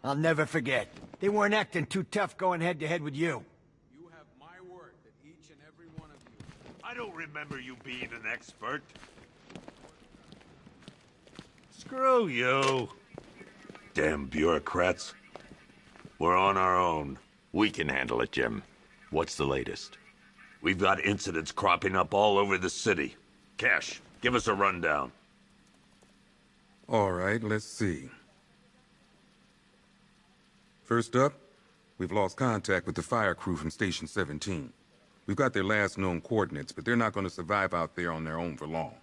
I'll never forget. They weren't acting too tough going head-to-head with you. You have my word that each and every one of you... I don't remember you being an expert. Screw you. Damn bureaucrats. We're on our own. We can handle it, Jim. What's the latest? We've got incidents cropping up all over the city. Cash, give us a rundown. All right, let's see. First up, we've lost contact with the fire crew from Station 17. We've got their last known coordinates, but they're not going to survive out there on their own for long.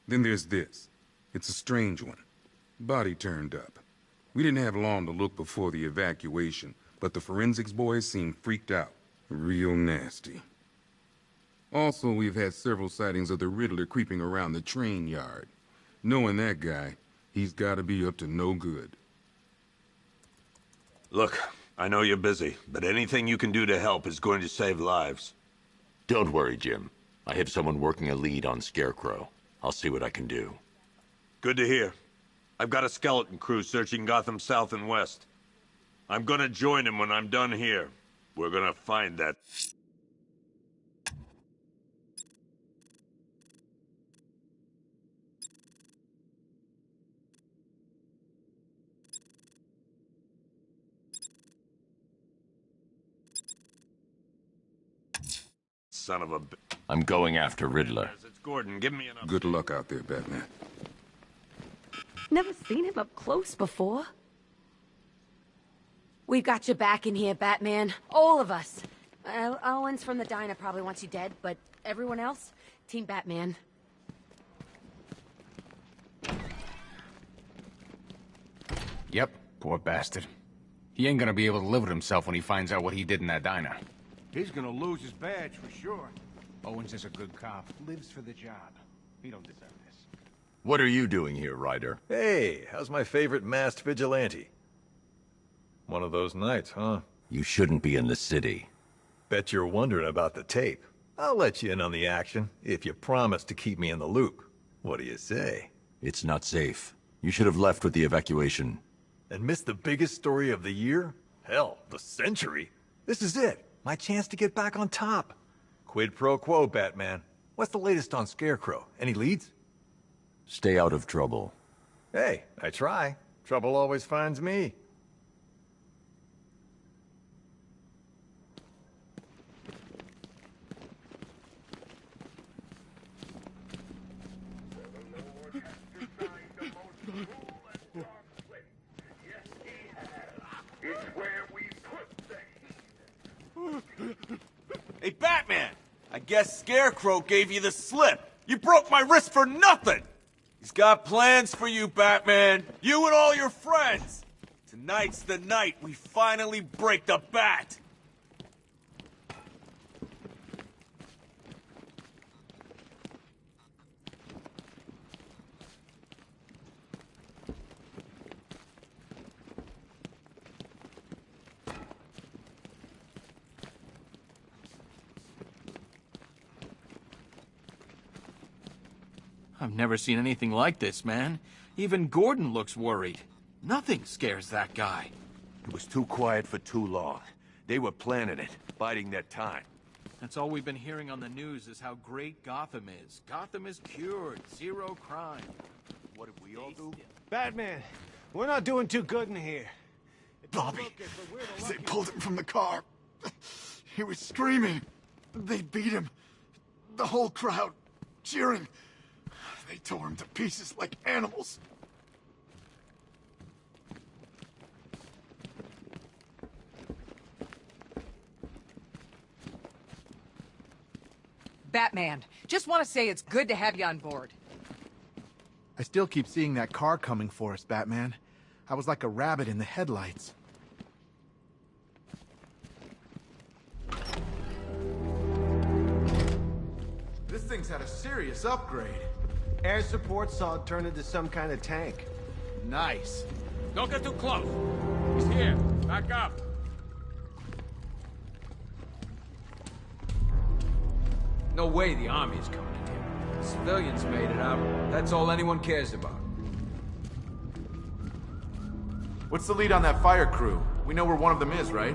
Then there's this. It's a strange one. Body turned up. We didn't have long to look before the evacuation, but the forensics boys seemed freaked out. Real nasty. Also, we've had several sightings of the Riddler creeping around the train yard. Knowing that guy, he's got to be up to no good. Look, I know you're busy, but anything you can do to help is going to save lives. Don't worry, Jim. I have someone working a lead on Scarecrow. I'll see what I can do. Good to hear. I've got a skeleton crew searching Gotham South and West. I'm gonna join him when I'm done here. We're gonna find that... son of a... I'm going after Riddler. It's Gordon. Give me an update. Good luck out there, Batman. Never seen him up close before. We've got your back in here, Batman. All of us. Owens from the diner probably wants you dead, but everyone else? Team Batman. Yep, poor bastard. He ain't gonna be able to live with himself when he finds out what he did in that diner. He's gonna lose his badge for sure. Owens is a good cop, lives for the job. He don't deserve this. What are you doing here, Ryder? Hey, how's my favorite masked vigilante? One of those nights, huh? You shouldn't be in the city. Bet you're wondering about the tape. I'll let you in on the action, if you promise to keep me in the loop. What do you say? It's not safe. You should have left with the evacuation. And missed the biggest story of the year? Hell, the century. This is it. My chance to get back on top. Quid pro quo, Batman. What's the latest on Scarecrow? Any leads? Stay out of trouble. Hey, I try. Trouble always finds me. Hey, Batman! I guess Scarecrow gave you the slip. You broke my wrist for nothing! He's got plans for you, Batman. You and all your friends. Tonight's the night we finally break the bat. I've never seen anything like this, man. Even Gordon looks worried. Nothing scares that guy. It was too quiet for too long. They were planning it, biding their time. That's all we've been hearing on the news is how great Gotham is. Gotham is cured, zero crime. What did we all do? Batman, we're not doing too good in here. Bobby, they pulled him from the car. He was screaming. They beat him. The whole crowd cheering. They tore him to pieces like animals. Batman, just want to say it's good to have you on board. I still keep seeing that car coming for us, Batman. I was like a rabbit in the headlights. This thing's had a serious upgrade. Air support saw it turn into some kind of tank. Nice. Don't get too close. He's here. Back up. No way the army's coming in here. Civilians made it out. That's all anyone cares about. What's the lead on that fire crew? We know where one of them is, right?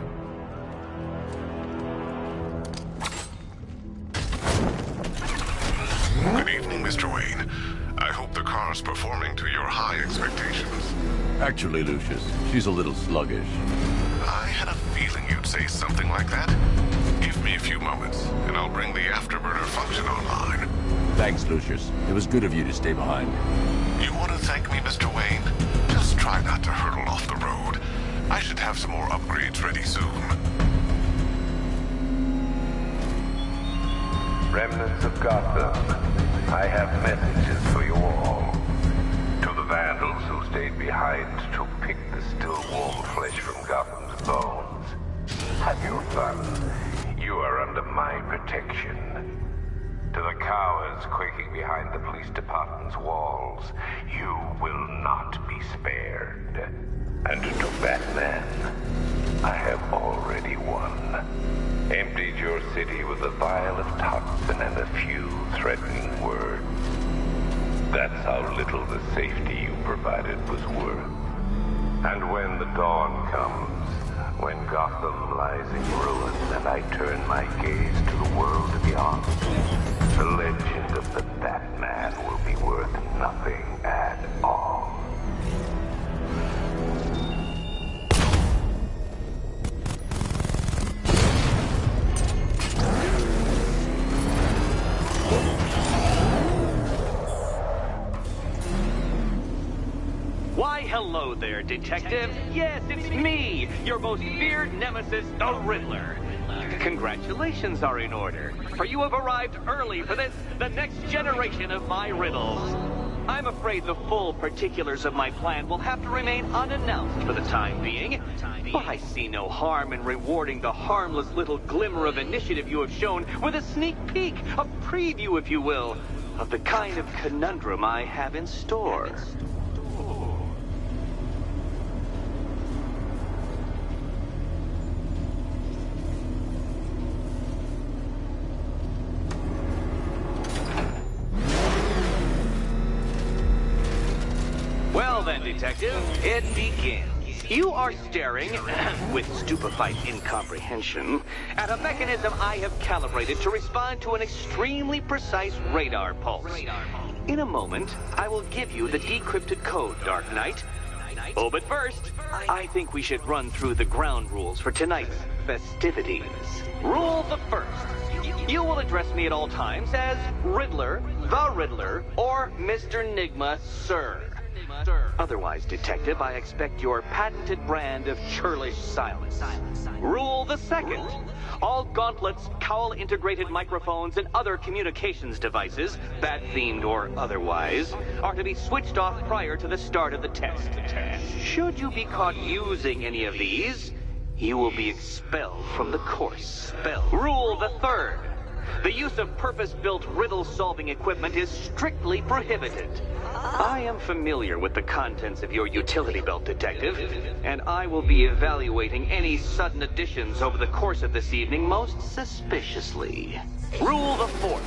Good evening, Mr. Wayne. I hope the car's performing to your high expectations. Actually, Lucius, she's a little sluggish. I had a feeling you'd say something like that. Give me a few moments, and I'll bring the afterburner function online. Thanks, Lucius. It was good of you to stay behind. You want to thank me, Mr. Wayne? Just try not to hurtle off the road. I should have some more upgrades ready soon. Remnants of Gotham, I have messages for you all. To the vandals who stayed behind to pick the still warm flesh from Gotham's bones. Have your fun. You are under my protection. To the cowards quaking behind the police department's walls, you will not be spared. And to Batman, I have already won. Emptied your city with a vial of toxin and a few threatening words. That's how little the safety you provided was worth. And when the dawn comes, when Gotham lies in ruin and I turn my gaze to the world beyond, the legend of the Batman will be worth nothing at all. Why, hello there, Detective. Yes, it's me, your most feared nemesis, the Riddler. Congratulations are in order, for you have arrived early for this, the next generation of my riddles. I'm afraid the full particulars of my plan will have to remain unannounced for the time being, but I see no harm in rewarding the harmless little glimmer of initiative you have shown with a sneak peek, a preview, if you will, of the kind of conundrum I have in store. Well then, Detective, it begins. You are staring, with stupefied incomprehension, at a mechanism I have calibrated to respond to an extremely precise radar pulse. In a moment, I will give you the decrypted code, Dark Knight. Oh, but first, I think we should run through the ground rules for tonight's festivities. Rule the first. You will address me at all times as Riddler, the Riddler, or Mr. Nigma, sir. Otherwise, Detective, I expect your patented brand of churlish silence. Rule the second. All gauntlets, cowl-integrated microphones, and other communications devices, bat-themed or otherwise, are to be switched off prior to the start of the test. Should you be caught using any of these, you will be expelled from the course. Rule the third. The use of purpose-built riddle-solving equipment is strictly prohibited. I am familiar with the contents of your utility belt, Detective, and I will be evaluating any sudden additions over the course of this evening most suspiciously. Rule the fourth.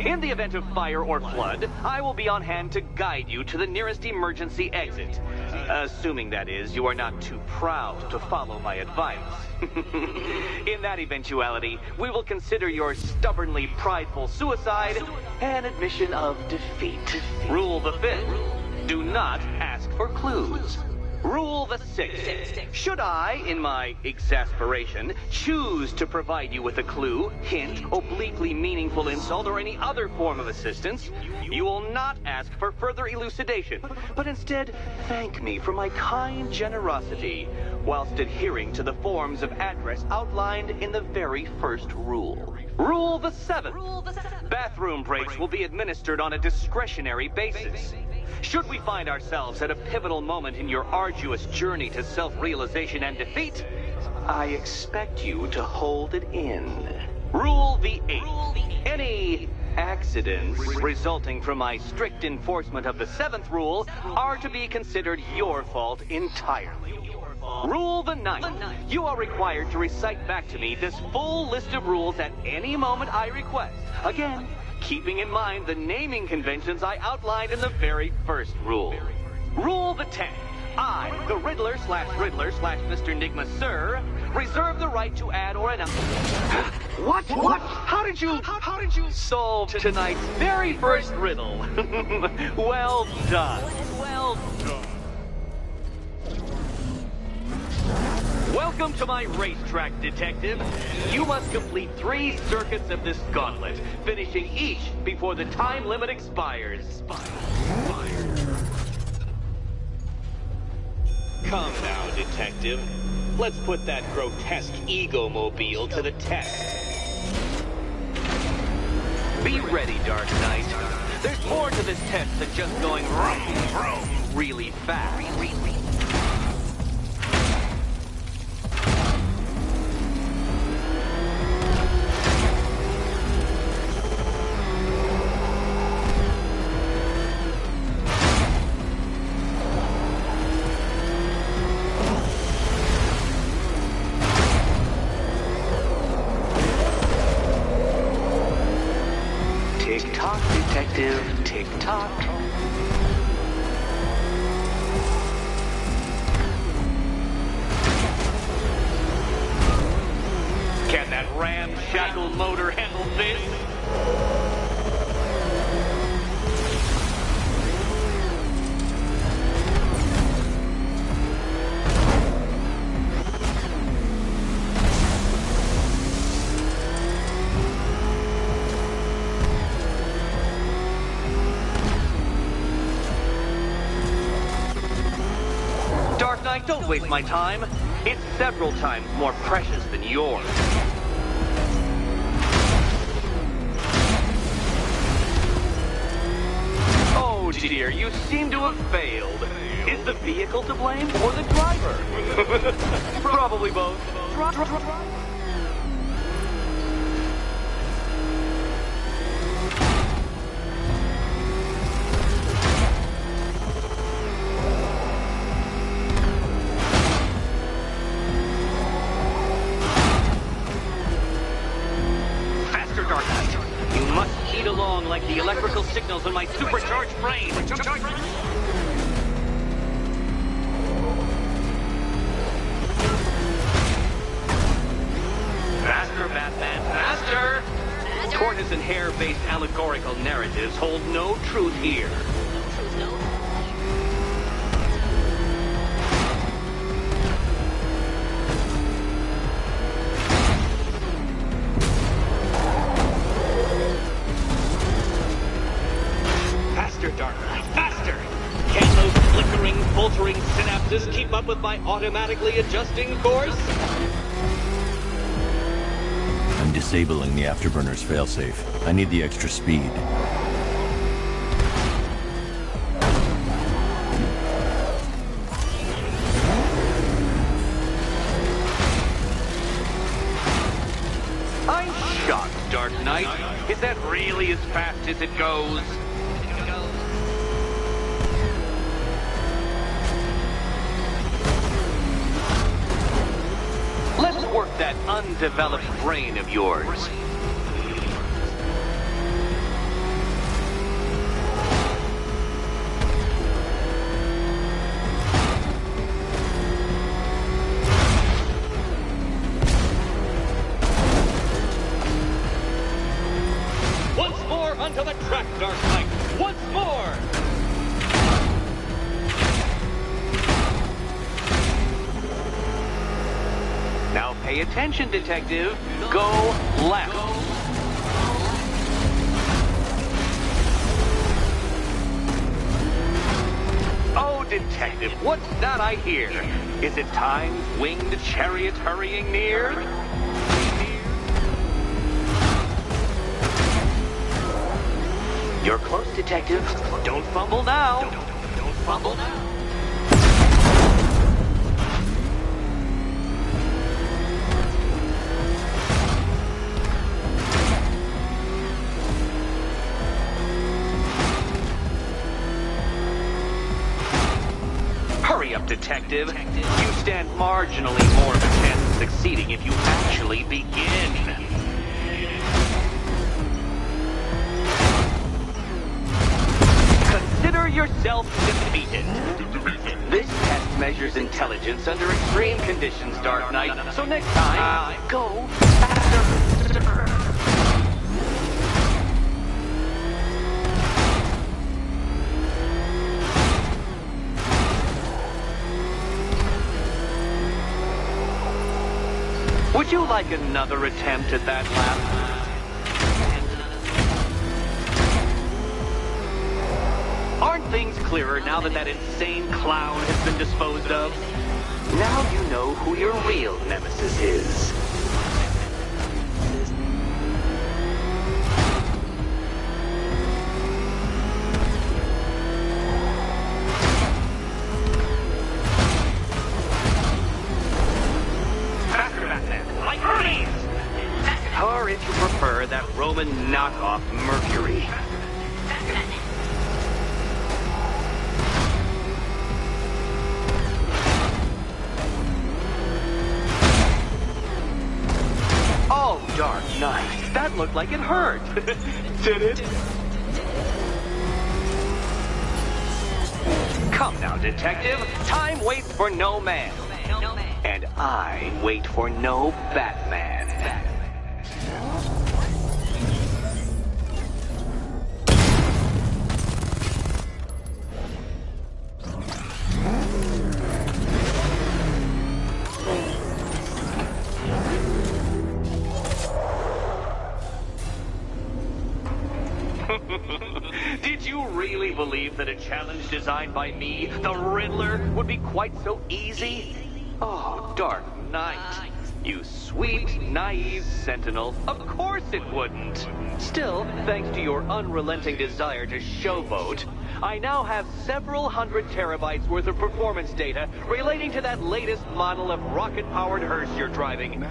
In the event of fire or flood, I will be on hand to guide you to the nearest emergency exit. Assuming, that is, you are not too proud to follow my advice. In that eventuality, we will consider your stubbornly prideful suicide an admission of defeat. Rule the fifth. Do not ask for clues. Rule the sixth. Should I, in my exasperation, choose to provide you with a clue, hint, obliquely meaningful insult, or any other form of assistance, you will not ask for further elucidation, but instead thank me for my kind generosity, whilst adhering to the forms of address outlined in the very first rule. Rule the seventh. Bathroom breaks will be administered on a discretionary basis. Should we find ourselves at a pivotal moment in your arduous journey to self-realization and defeat, I expect you to hold it in. Rule the eighth. Any accidents resulting from my strict enforcement of the seventh rule are to be considered your fault entirely. Rule the ninth. You are required to recite back to me this full list of rules at any moment I request. Again, keeping in mind the naming conventions I outlined in the very first rule. Rule the 10th. I, the Riddler/Mr. Enigma Sir, reserve the right to add or announce... What? How did you solve tonight's very first riddle? Well done. Well done. Welcome to my racetrack, Detective. You must complete 3 circuits of this gauntlet, finishing each before the time limit expires. Come now, Detective. Let's put that grotesque ego-mobile to the test. Be ready, Dark Knight. There's more to this test than just going vroom, vroom really fast. Tick-tock, Detective, tick-tock. Can that ramshackle motor handle this? Dark Knight, don't waste my time. It's several times more precious than yours. Oh dear, you seem to have failed. Is the vehicle to blame or the driver? Probably both. Dark Knight. You must heed along like the electrical signals in my supercharged brain. Faster, Batman, faster! Tortoise and hare-based allegorical narratives hold no truth here. Dark Knight, faster! Can those flickering, faltering synapses keep up with my automatically adjusting course? I'm disabling the afterburner's failsafe. I need the extra speed. I'm shocked, Dark Knight. Is that really as fast as it goes? Let's work that undeveloped brain of yours. Once more onto the track, Dark Knight. Once more! Now pay attention, Detective. Go left. Oh, Detective, what's that I hear? Is it Time's winged chariot hurrying near? You're close, Detective. Don't fumble now. Don't fumble now. Hurry up, Detective. You stand marginally more of a chance of succeeding if you actually begin. Consider yourself defeated. This test measures intelligence under extreme conditions, Dark Knight. So next time, go faster. Would you like another attempt at that lap? Aren't things clearer now that that insane clown has been disposed of? Now you know who your real nemesis is. Faster, Batman! Like Hermes! Or if you prefer, that Roman knockoff Mercury. Oh, Dark Knight, that looked like it hurt. Did it? Come now, detective. Time waits for no man. And I wait for no Batman. Did you really believe that a challenge designed by me, the Riddler, would be quite so easy? Oh, Dark Knight. You sweet, naive sentinel. Of course it wouldn't. Still, thanks to your unrelenting desire to showboat, I now have several hundred terabytes worth of performance data relating to that latest model of rocket-powered hearse you're driving.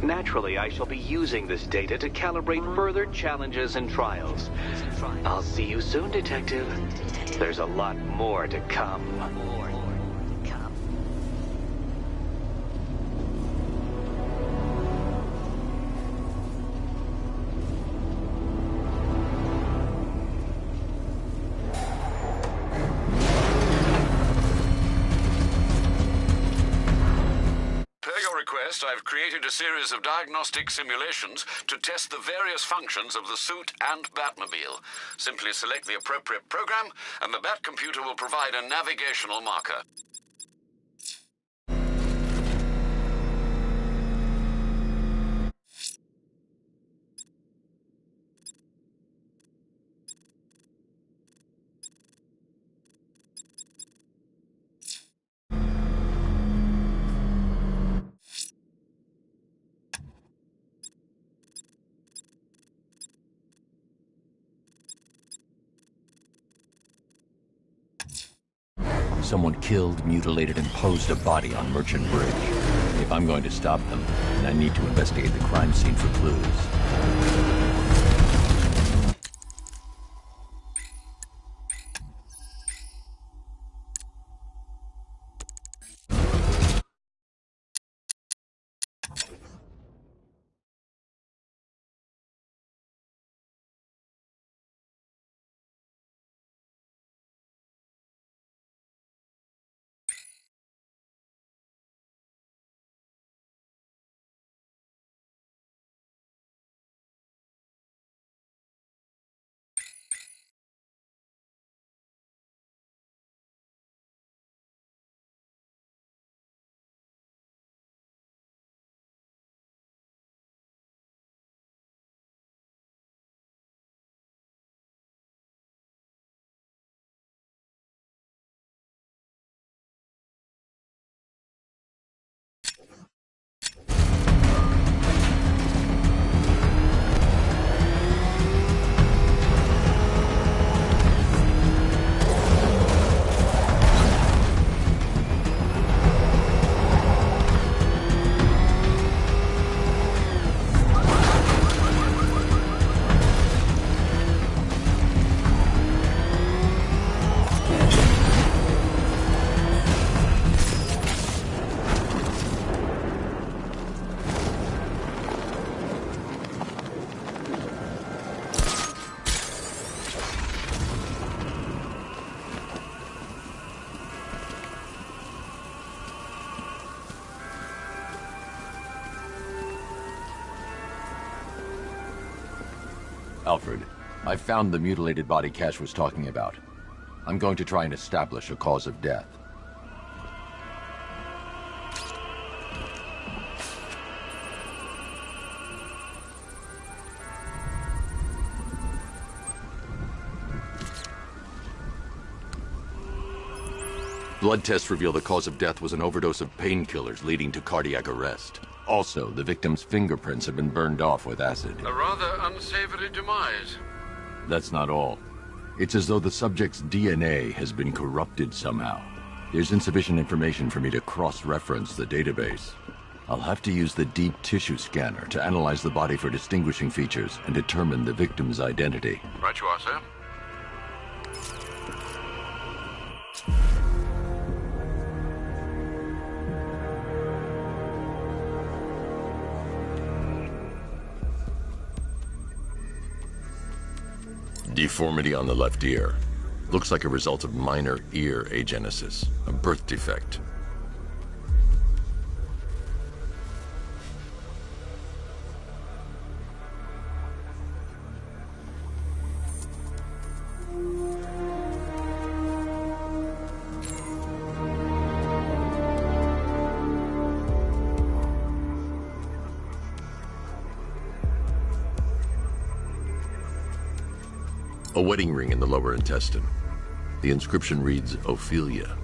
Naturally, I shall be using this data to calibrate further challenges and trials. I'll see you soon, Detective. There's a lot more to come. I've created a series of diagnostic simulations to test the various functions of the suit and Batmobile. Simply select the appropriate program, and the Bat computer will provide a navigational marker. Someone killed, mutilated, and posed a body on Merchant Bridge. If I'm going to stop them, then I need to investigate the crime scene for clues. Alfred, I found the mutilated body Cash was talking about. I'm going to try and establish a cause of death. Blood tests reveal the cause of death was an overdose of painkillers leading to cardiac arrest. Also, the victim's fingerprints have been burned off with acid. A rather unsavory demise. That's not all. It's as though the subject's DNA has been corrupted somehow. There's insufficient information for me to cross-reference the database. I'll have to use the deep tissue scanner to analyze the body for distinguishing features and determine the victim's identity. Right you are, sir. Deformity on the left ear. Looks like a result of minor ear agenesis, a birth defect. A wedding ring in the lower intestine. The inscription reads, Ophelia.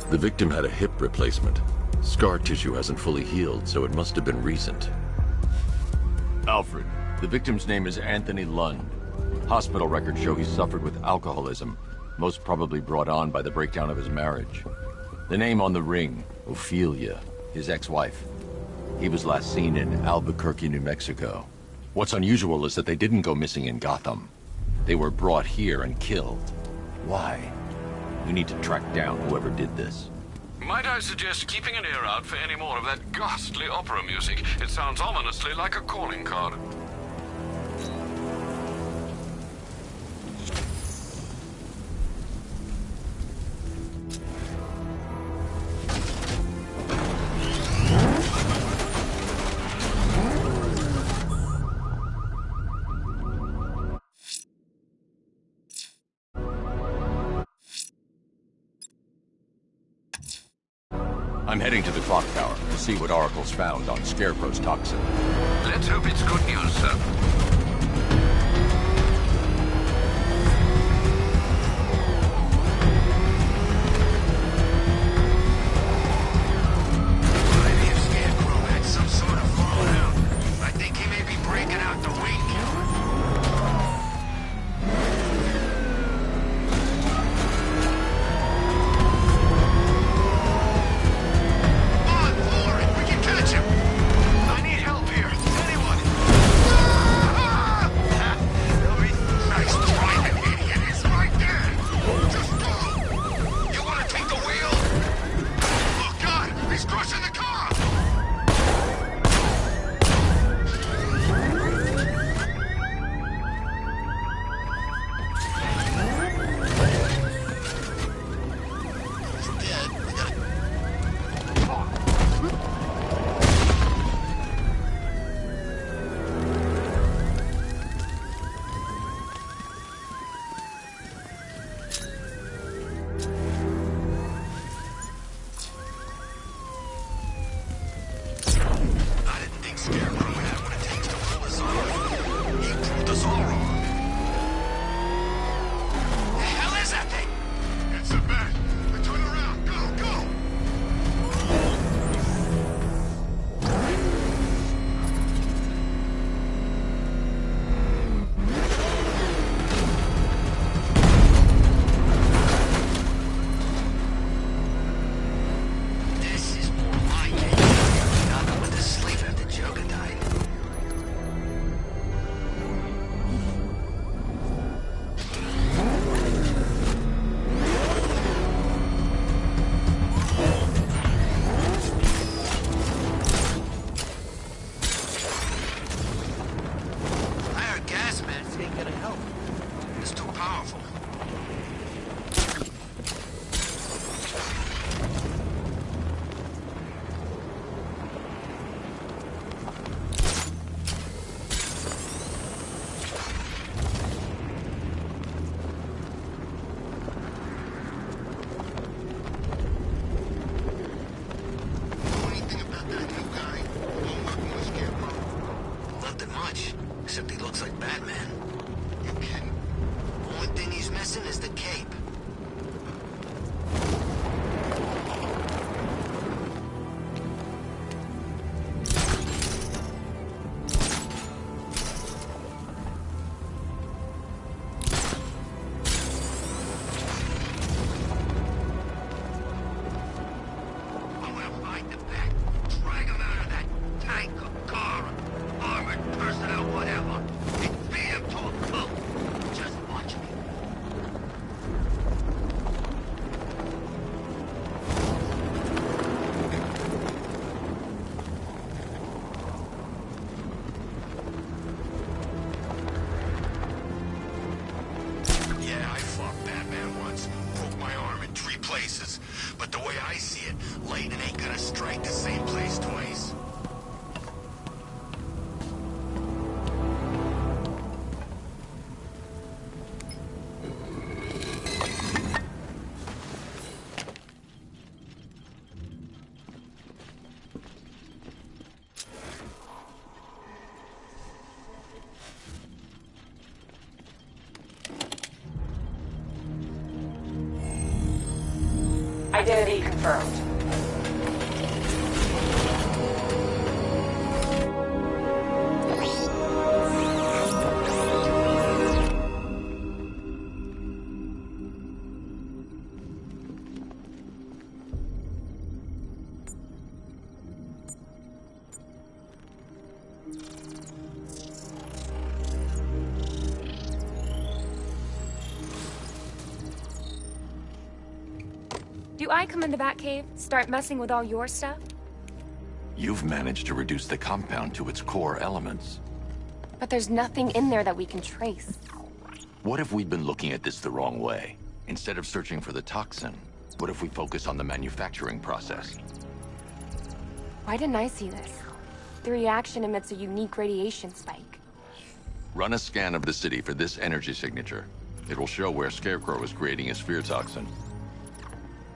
The victim had a hip replacement. Scar tissue hasn't fully healed, so it must have been recent. Alfred, the victim's name is Anthony Lund. Hospital records show he suffered with alcoholism, most probably brought on by the breakdown of his marriage. The name on the ring, Ophelia, his ex-wife. He was last seen in Albuquerque, New Mexico. What's unusual is that they didn't go missing in Gotham. They were brought here and killed. Why? We need to track down whoever did this. Might I suggest keeping an ear out for any more of that ghastly opera music? It sounds ominously like a calling card. I'm heading to the clock tower to see what Oracle's found on Scarecrow's toxin. Let's hope it's good news, sir. Maybe if Scarecrow had some sort of fallout. I think he may be breaking out the weed killer. Catch him! I need help here! Anyone! assassin is the Cape. But the way I see it, lightning ain't gonna strike the same place twice. Identity confirmed. Do I come in the Batcave, start messing with all your stuff? You've managed to reduce the compound to its core elements. But there's nothing in there that we can trace. What if we'd been looking at this the wrong way? Instead of searching for the toxin, what if we focus on the manufacturing process? Why didn't I see this? The reaction emits a unique radiation spike. Run a scan of the city for this energy signature. It will show where Scarecrow is creating his fear toxin.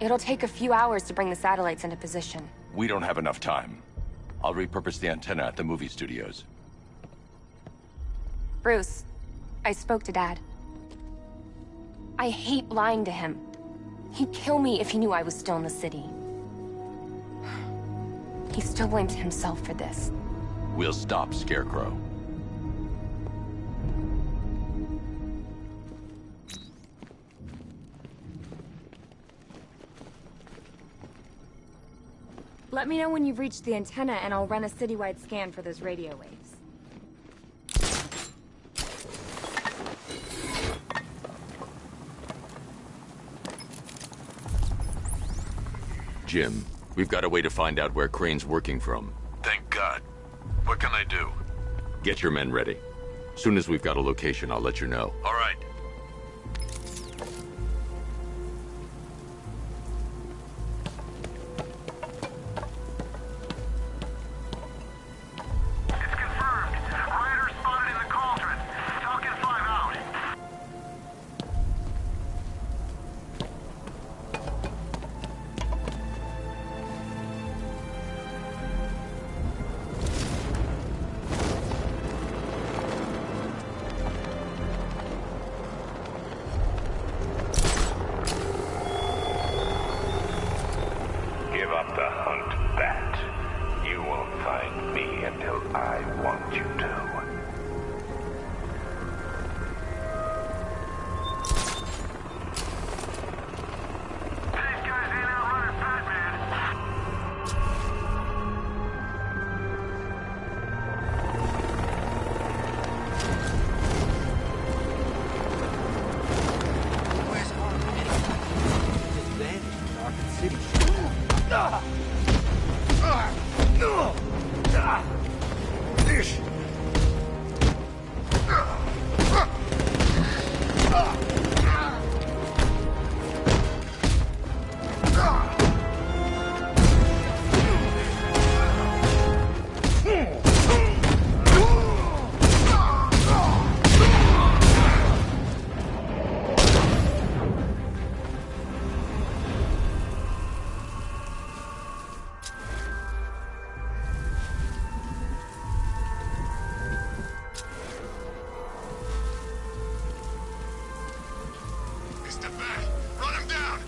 It'll take a few hours to bring the satellites into position. We don't have enough time. I'll repurpose the antenna at the movie studios. Bruce, I spoke to Dad. I hate lying to him. He'd kill me if he knew I was still in the city. He still blames himself for this. We'll stop Scarecrow. Let me know when you've reached the antenna and I'll run a citywide scan for those radio waves. Jim, we've got a way to find out where Crane's working from. Thank God. What can I do? Get your men ready. Soon as we've got a location, I'll let you know. All right. that. Run him down.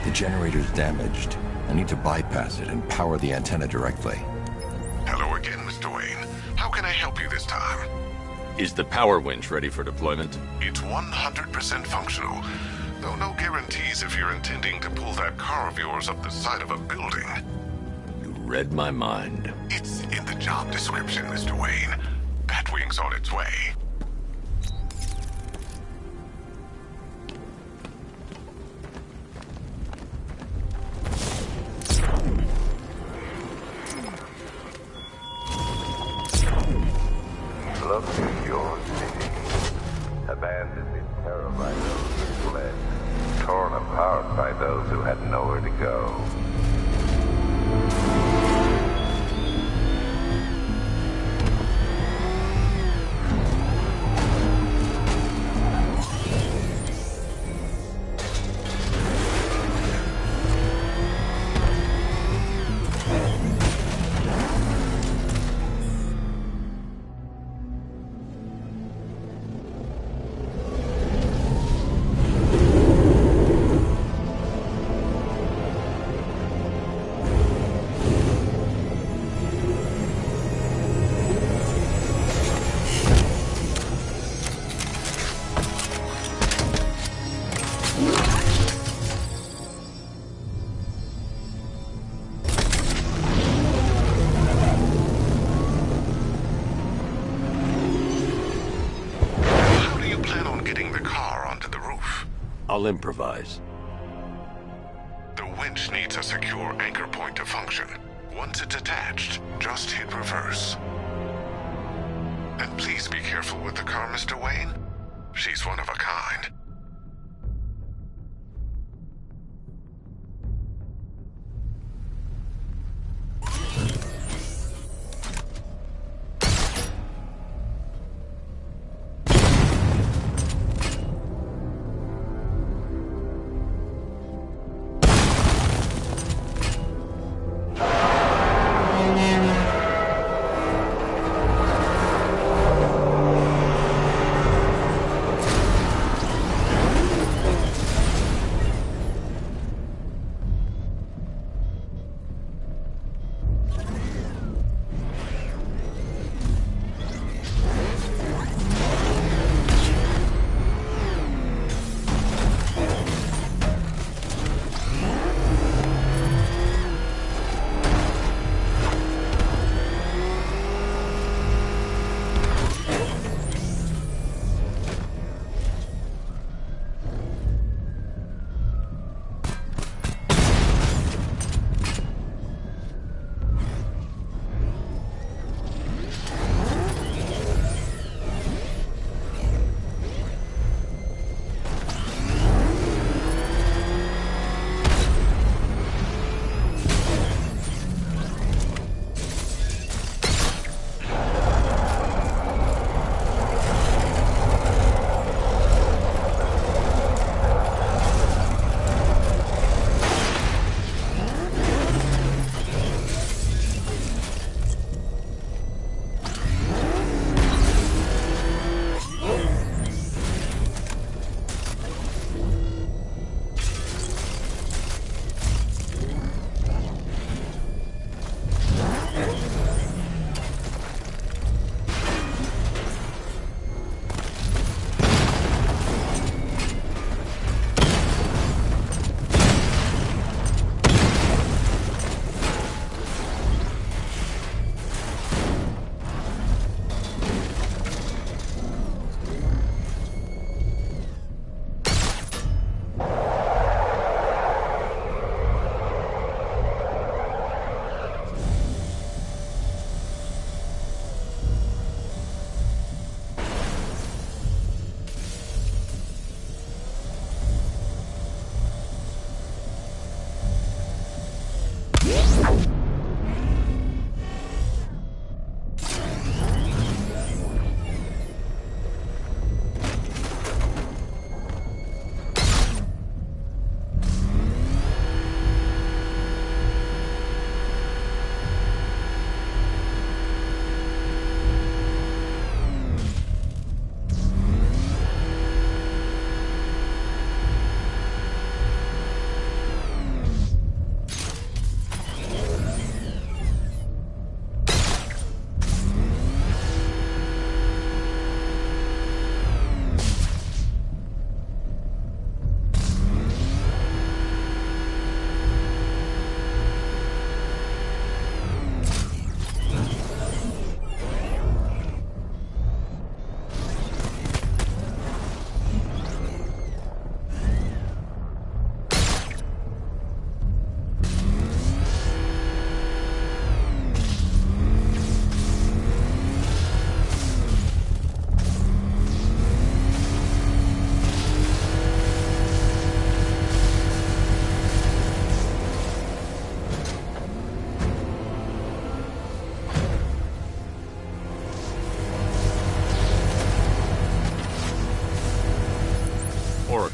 The generator's damaged. I need to bypass it and power the antenna directly. Hello again, Mr. Wayne. How can I help you this time? Is the power winch ready for deployment? It's 100% functional, though no guarantees if you're intending to pull that car of yours up the side of a building. You read my mind. It's in the job description, Mr. Wayne. Batwing's on its way. Look at your city. Abandoned in terror by those who fled. Torn apart by those who had nowhere to go. I'll improvise. The winch needs a secure anchor point to function. Once it's attached, just hit reverse. And please be careful with the car, Mr. Wayne. She's one of a kind.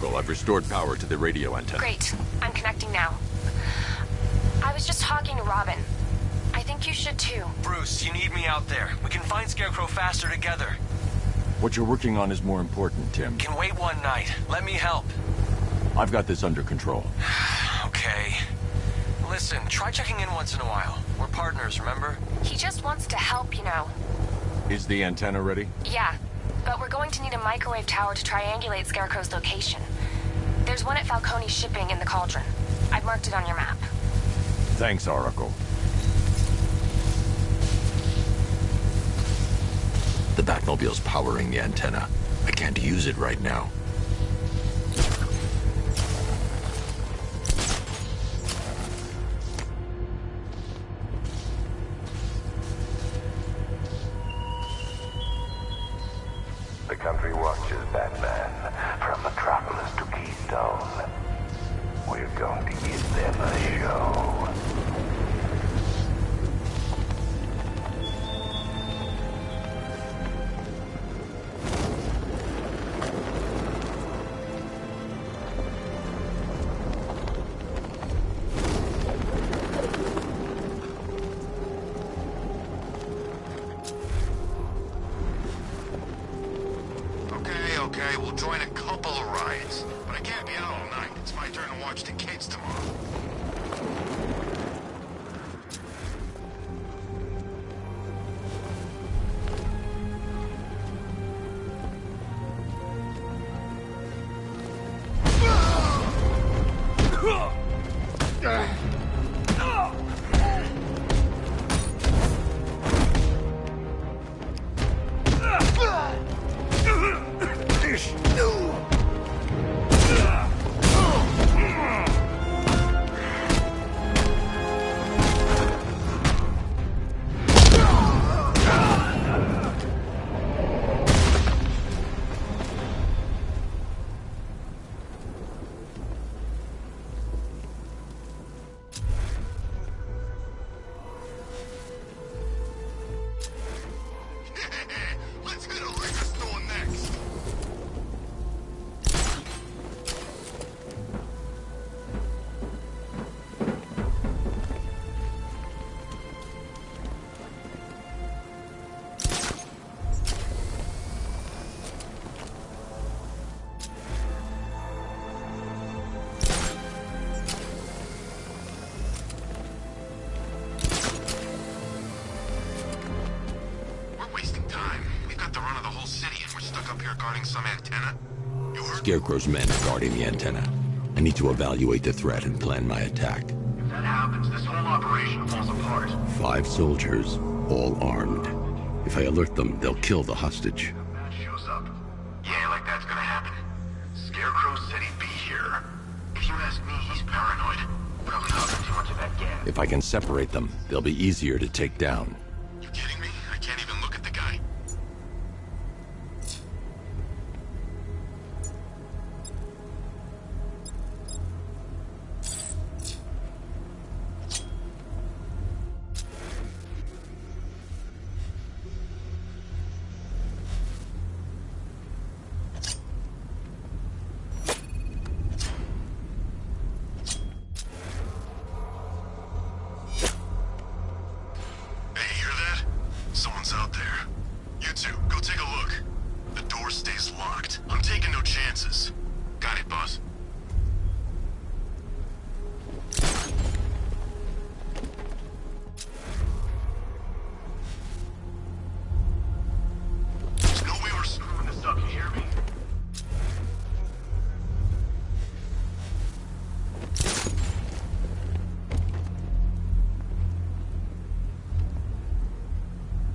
Oracle, I've restored power to the radio antenna. Great. I'm connecting now. I was just talking to Robin. I think you should too. Bruce, you need me out there. We can find Scarecrow faster together. What you're working on is more important, Tim. Can wait one night. Let me help. I've got this under control. Okay. Listen, try checking in once in a while. We're partners, remember? He just wants to help, you know. Is the antenna ready? Yeah, but we're going to need a microwave tower to triangulate Scarecrow's location. There's one at Falcone's shipping in the Cauldron. I've marked it on your map. Thanks, Oracle. The Batmobile's powering the antenna. I can't use it right now. The country watches, Batman, from Metropolis to Keystone. We're going to give them a show. Okay, we'll join a couple of rides. But I can't be out all night. It's my turn to watch the kids tomorrow. Scarecrow's men are guarding the antenna. I need to evaluate the threat and plan my attack. If that happens, this whole operation falls apart. 5 soldiers, all armed. If I alert them, they'll kill the hostage. Matt shows up. Yeah, like that's gonna happen. Scarecrow said he'd be here. If you ask me, he's paranoid. Probably hogging too much of that gas. If I can separate them, they'll be easier to take down. You kidding me? I can't even look at the guy. Someone's out there. You two, go take a look. The door stays locked. I'm taking no chances. Got it, boss. There's no way we're screwing this up, you hear me?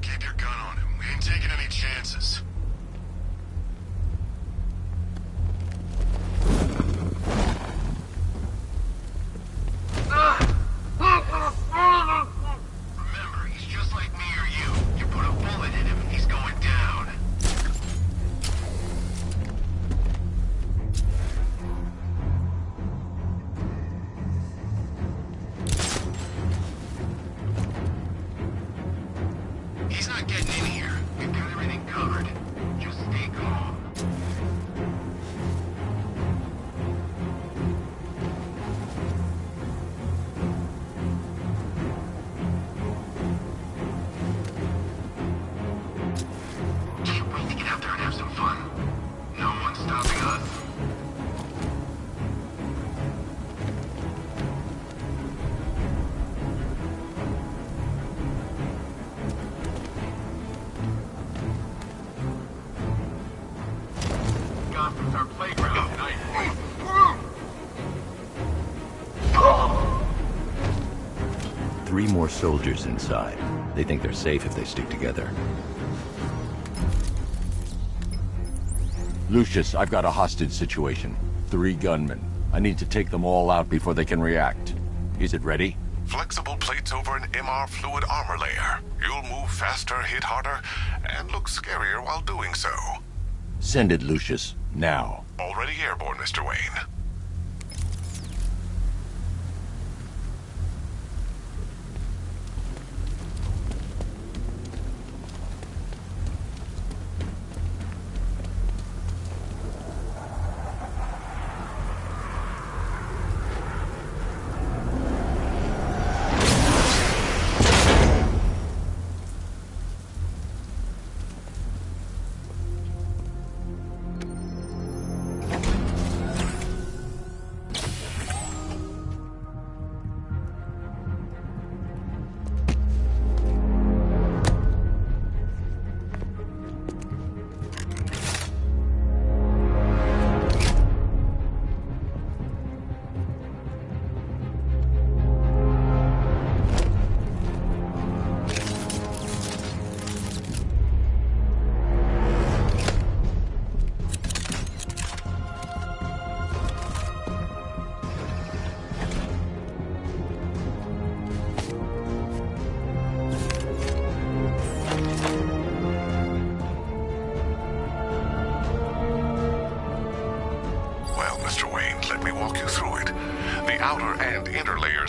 Keep your gun on him. We ain't taking any chances. Remember, he's just like me or you. You put a bullet in him, he's going down. He's not getting in here. We've got everything covered. Gotham's our playground tonight. 3 more soldiers inside. They think they're safe if they stick together. Lucius, I've got a hostage situation. 3 gunmen. I need to take them all out before they can react. Is it ready? Flexible plates over an MR fluid armor layer. You'll move faster, hit harder, and look scarier while doing so. Send it, Lucius. Now. Already airborne, Mr. Wayne.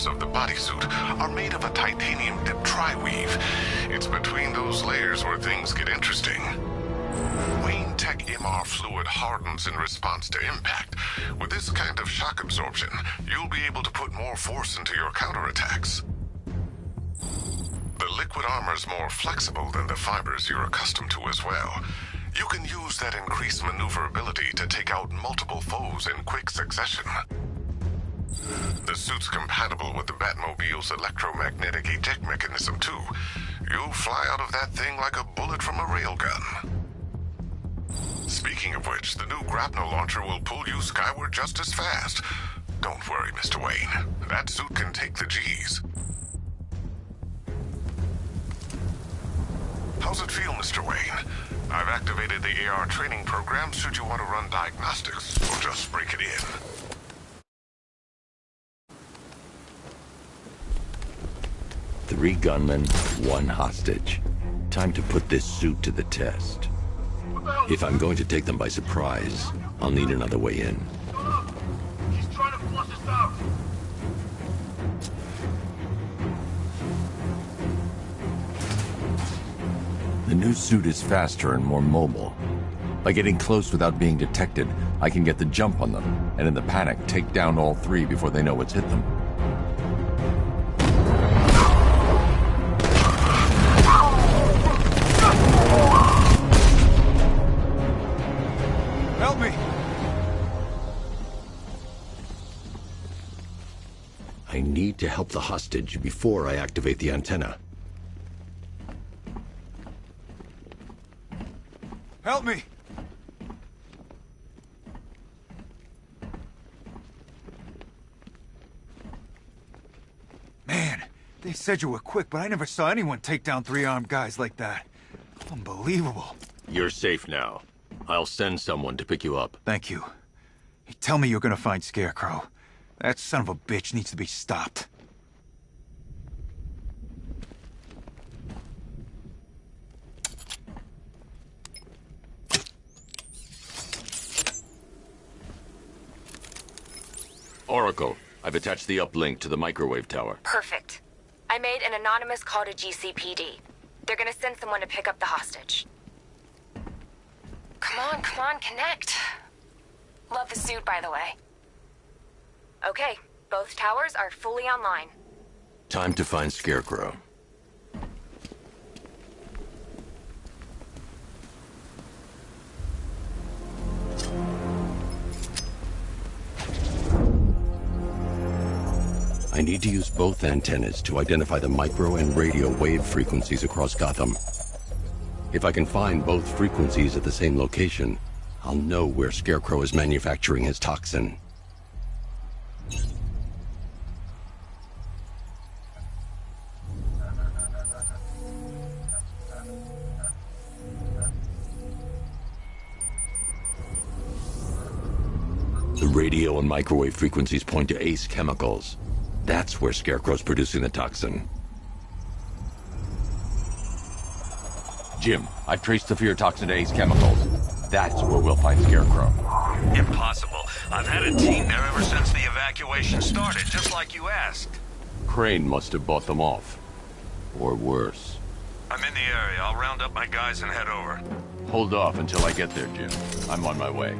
Of the bodysuit are made of a titanium dip tri-weave. It's between those layers where things get interesting. Wayne Tech MR fluid hardens in response to impact. With this kind of shock absorption, you'll be able to put more force into your counterattacks. The liquid armor's more flexible than the fibers you're accustomed to as well. You can use that increased maneuverability to take out multiple foes in quick succession. The suit's compatible with the Batmobile's electromagnetic eject mechanism, too. You'll fly out of that thing like a bullet from a railgun. Speaking of which, the new grapnel launcher will pull you skyward just as fast. Don't worry, Mr. Wayne. That suit can take the G's. How's it feel, Mr. Wayne? I've activated the AR training program should you want to run diagnostics, or just break it in. 3 gunmen, 1 hostage. Time to put this suit to the test. If I'm going to take them by surprise, I'll need another way in. He's trying to flush us out. The new suit is faster and more mobile. By getting close without being detected, I can get the jump on them, and in the panic, take down all 3 before they know what's hit them. Help me! I need to help the hostage before I activate the antenna. Help me! Man, they said you were quick, but I never saw anyone take down 3 armed guys like that. Unbelievable. You're safe now. I'll send someone to pick you up. Thank you. Hey, tell me you're gonna find Scarecrow. That son of a bitch needs to be stopped. Oracle, I've attached the uplink to the microwave tower. Perfect. I made an anonymous call to GCPD. They're gonna send someone to pick up the hostage. Come on, connect. Love the suit, by the way. Okay, both towers are fully online. Time to find Scarecrow. I need to use both antennas to identify the micro and radio wave frequencies across Gotham. If I can find both frequencies at the same location, I'll know where Scarecrow is manufacturing his toxin. The radio and microwave frequencies point to Ace Chemicals. That's where Scarecrow's producing the toxin. Jim, I've traced the fear toxin to Ace Chemicals. That's where we'll find Scarecrow. Impossible. I've had a team there ever since the evacuation started, just like you asked. Crane must have bought them off. Or worse. I'm in the area. I'll round up my guys and head over. Hold off until I get there, Jim. I'm on my way.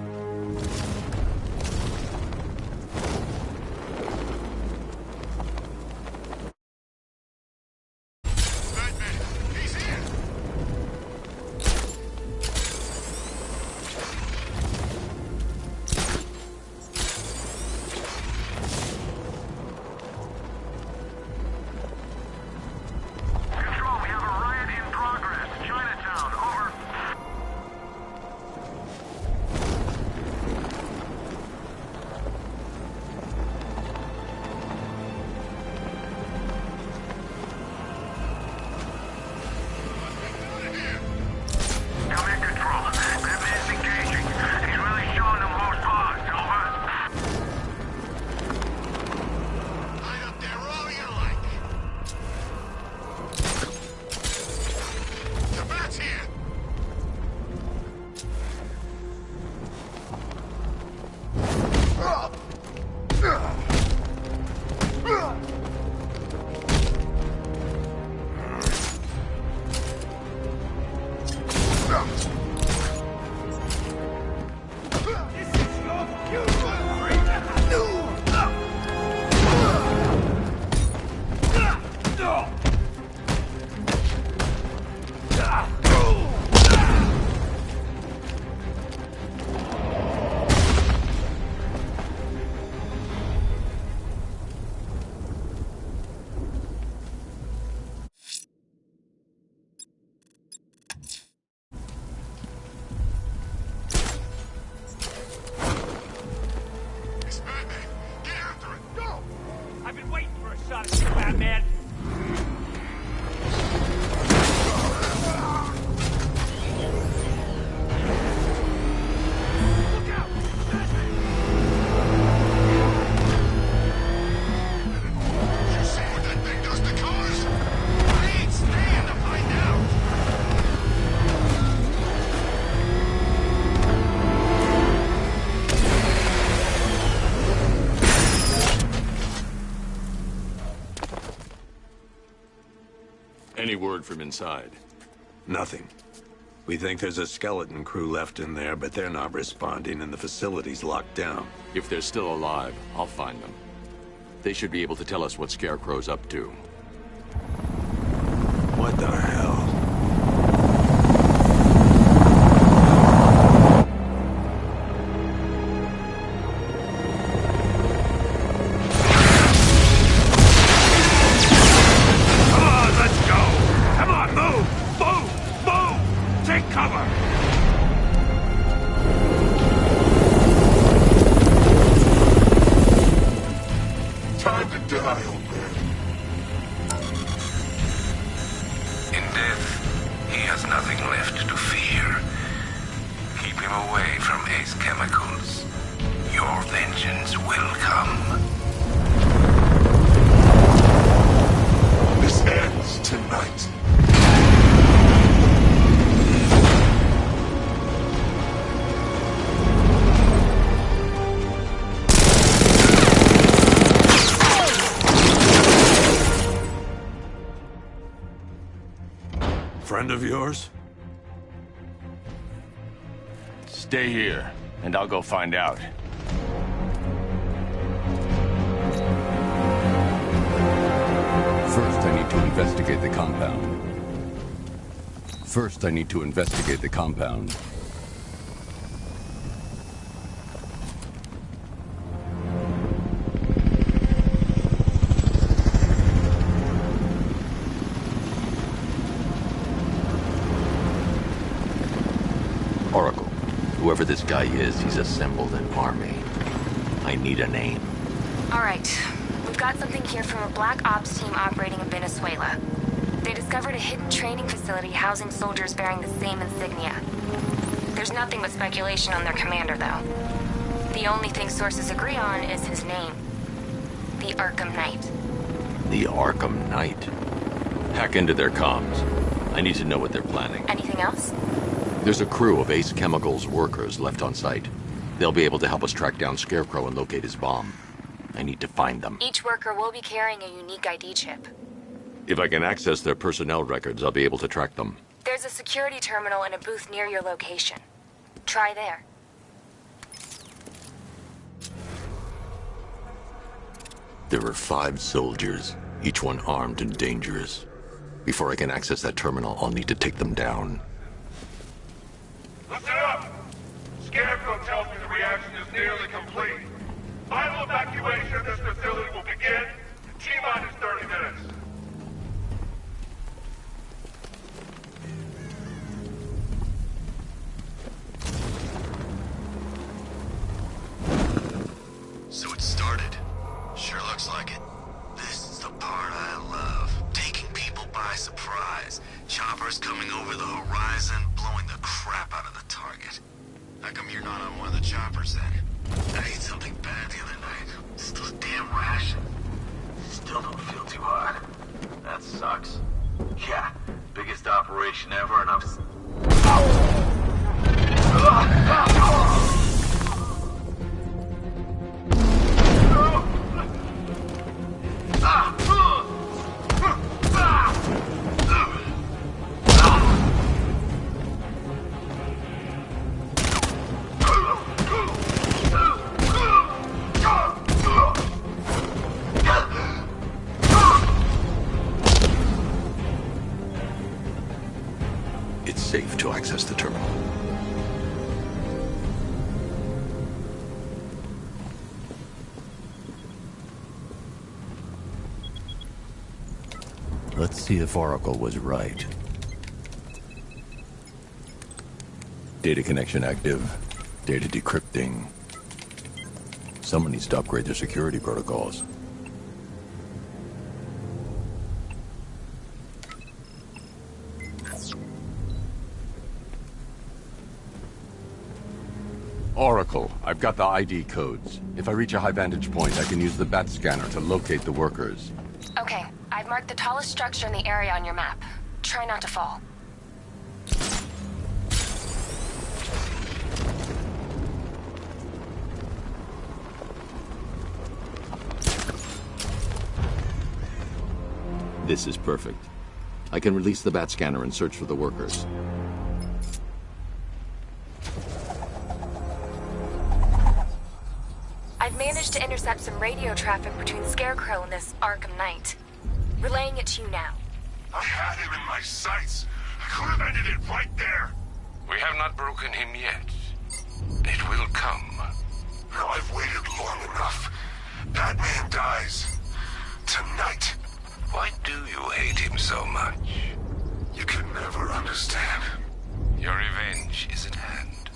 Any word from inside? Nothing. We think there's a skeleton crew left in there, but they're not responding and the facility's locked down. If they're still alive, I'll find them. They should be able to tell us what Scarecrow's up to. What the hell? Friend of yours? Stay here, and I'll go find out. First, I need to investigate the compound. Whoever this guy is, he's assembled an army. I need a name. All right. We've got something here from a Black Ops team operating in Venezuela. They discovered a hidden training facility housing soldiers bearing the same insignia. There's nothing but speculation on their commander, though. The only thing sources agree on is his name. The Arkham Knight. The Arkham Knight? Hack into their comms. I need to know what they're planning. Anything else? There's a crew of Ace Chemicals workers left on site. They'll be able to help us track down Scarecrow and locate his bomb. I need to find them. Each worker will be carrying a unique ID chip. If I can access their personnel records, I'll be able to track them. There's a security terminal in a booth near your location. Try there. There are 5 soldiers, each one armed and dangerous. Before I can access that terminal, I'll need to take them down. Listen up! Scarecrow tells me the reaction is nearly complete. Final evacuation of this facility will begin in T-minus 30 minutes. So it started. Sure looks like it. This is the part I love. Taking people by surprise. Choppers coming over the horizon, blowing the crap out of the target. How come you're not on one of the choppers then? I ate something bad the other night. It's those damn rations. Still don't feel too hot. That sucks. Yeah, biggest operation ever and I'm... It's safe to access the terminal. Let's see if Oracle was right. Data connection active. Data decrypting. Someone needs to upgrade their security protocols. Oracle, I've got the ID codes. If I reach a high vantage point, I can use the bat scanner to locate the workers. Okay, I've marked the tallest structure in the area on your map. Try not to fall. This is perfect. I can release the bat scanner and search for the workers. I've managed to intercept some radio traffic between Scarecrow and this Arkham Knight. Relaying it to you now. I had him in my sights. I could have ended it right there. We have not broken him yet. It will come. Now I've waited long enough. Batman dies. Tonight. Why do you hate him so much? You can never understand. Your revenge is at hand.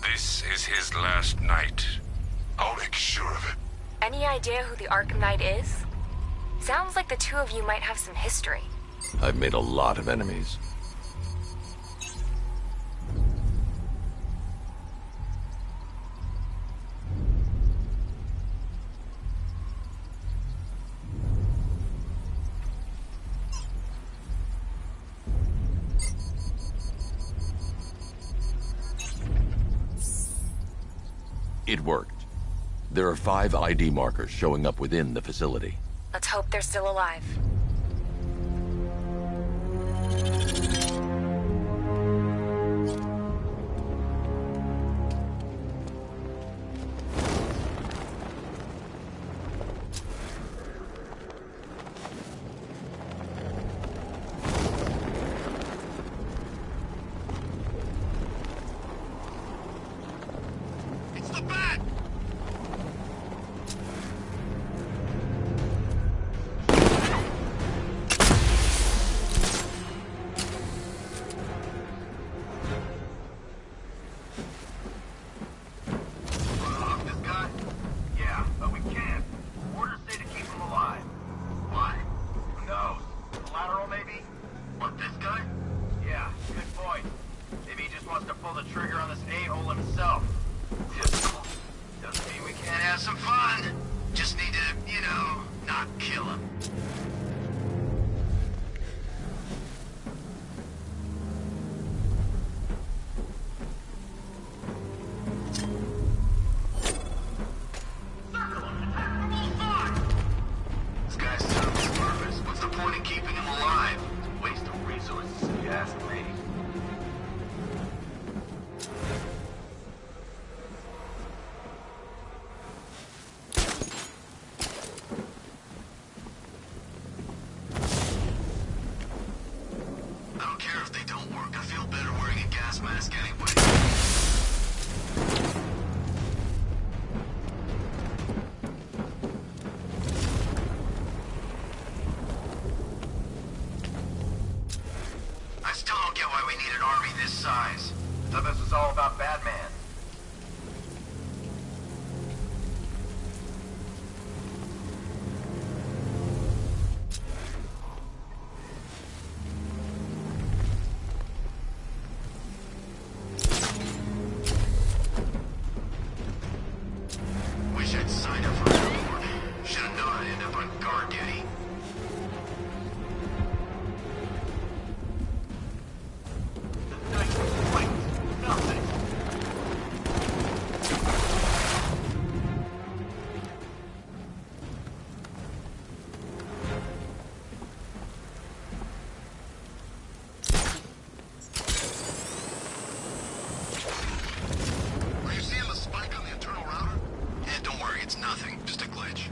This is his last night. I'll make sure of it. Any idea who the Arkham Knight is? Sounds like the two of you might have some history. I've made a lot of enemies. It worked. There are 5 ID markers showing up within the facility. Let's hope they're still alive. wants to pull the trigger on this a-hole himself. Typical. Doesn't mean we can't have some fun. Just need to, you know, not kill him. This guy's served his purpose. What's the point in keeping him alive? Waste of resources, if you ask me. I don't care if they don't work. I feel better wearing a gas mask anyway. I still don't get why we need an army this size. I thought this was all about Batman. Wish I'd signed up for support. Should have known I'd end up on guard duty. The night waits nothing. Were you seeing the spike on the internal router? Yeah, don't worry, it's nothing. Just a glitch.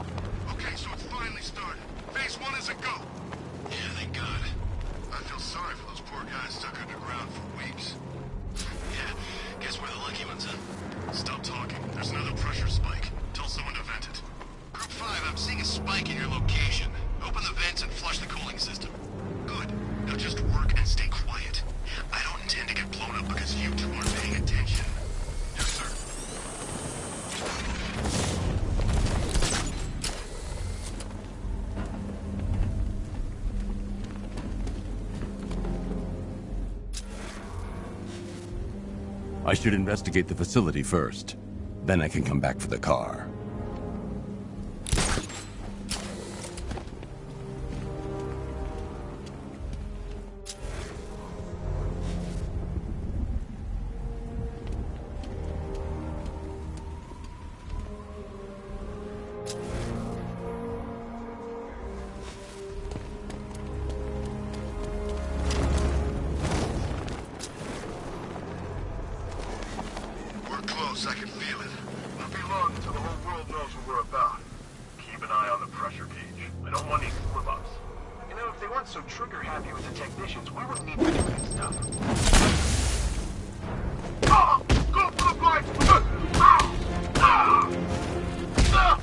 Okay, so it's finally started. Phase 1 is a go. Yeah, thank God. I feel sorry for those poor guys stuck underground for weeks. Yeah, guess we're the lucky ones, huh? Stop talking. There's another pressure spike. Tell someone to vent it. Group 5, I'm seeing a spike in your location. Open the vents and flush the cooling system. Good. Now just work and stay quiet. I don't intend to get blown up because you two aren't paying attention. Yes, sir. I should investigate the facility first. Then I can come back for the car. We're close, I can feel it. Won't be long until the whole world knows what we're about. Keep an eye on the pressure gauge. I don't want any slip-ups. You know, if they weren't so trigger-happy with the technicians, we wouldn't need to do this stuff. Ah! Go for the blind! Ah! Ah! Ah!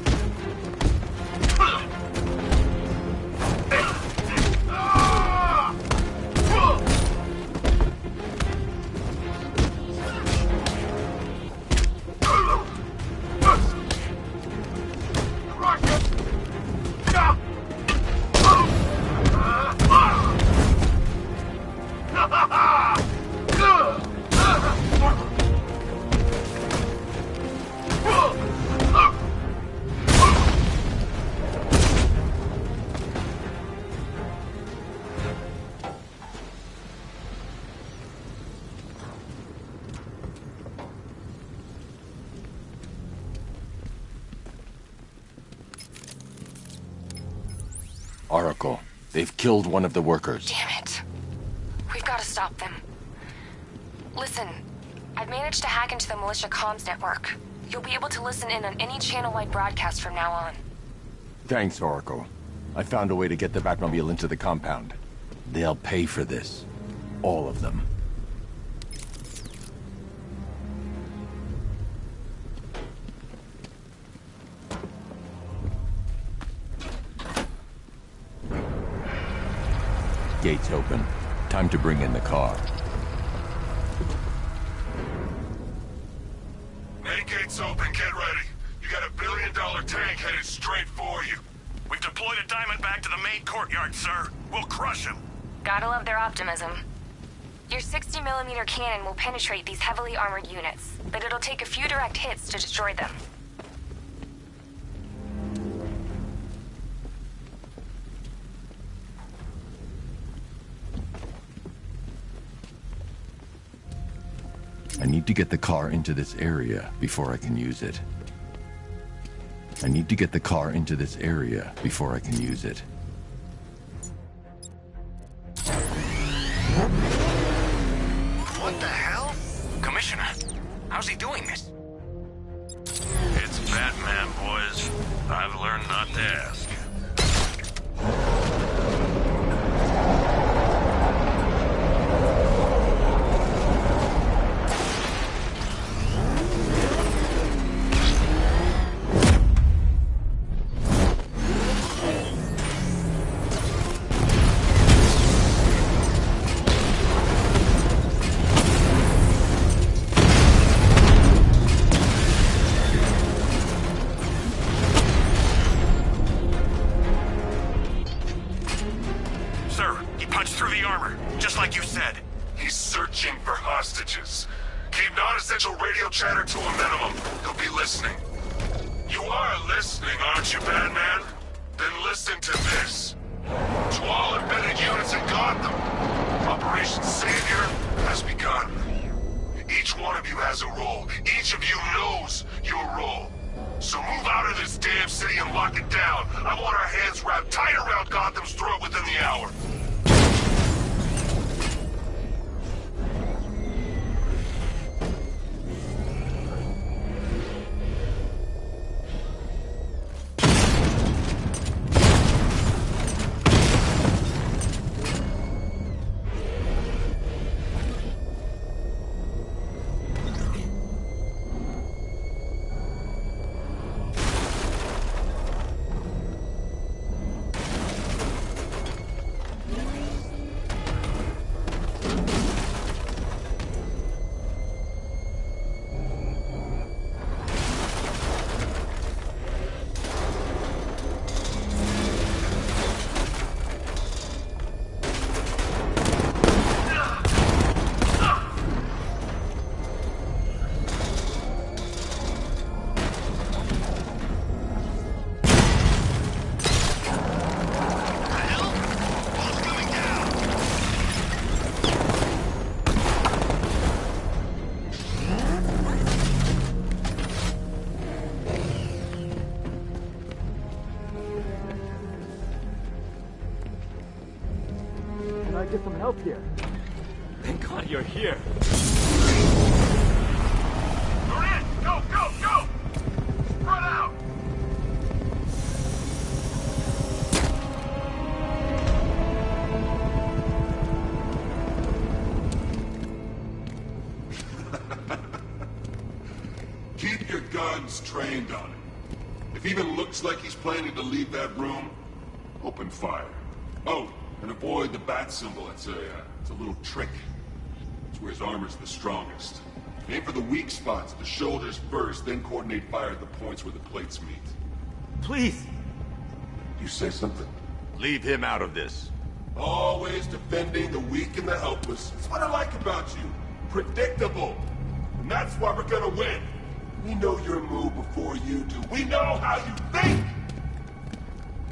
Oracle, they've killed one of the workers. Damn it. We've got to stop them. Listen, I've managed to hack into the militia comms network. You'll be able to listen in on any channel-wide broadcast from now on. Thanks, Oracle. I found a way to get the Batmobile into the compound. They'll pay for this. All of them. Gates open. Time to bring in the car. Main gate's open, get ready. You got a $1 billion tank headed straight for you. We've deployed a Diamondback to the main courtyard, sir. We'll crush him. Gotta love their optimism. Your 60mm cannon will penetrate these heavily armored units, but it'll take a few direct hits to destroy them. I need to get the car into this area before I can use it. I need to get the car into this area before I can use it. What the hell? Commissioner, how's he doing this? It's Batman, boys. I've learned not to ask. Chatter to a minimum. He'll be listening. You are listening, aren't you, Batman? Then listen to this. To all embedded units in Gotham, Operation Savior has begun. Each one of you has a role. Each of you knows your role. So move out of this damn city and lock it down. I want our hands wrapped tight around Gotham's throat within the hour. Get some help here. Thank God you're here. Durant, go, go, go! Run out! Keep your guns trained on him. If he even looks like he's planning to leave that room, open fire. Oh, and avoid the bat symbol. It's a little trick. It's where his armor's the strongest. Aim for the weak spots, the shoulders first, then coordinate fire at the points where the plates meet. Please! You say something? Leave him out of this. Always defending the weak and the helpless. That's what I like about you. Predictable. And that's why we're gonna win. We know your move before you do. We know how you think!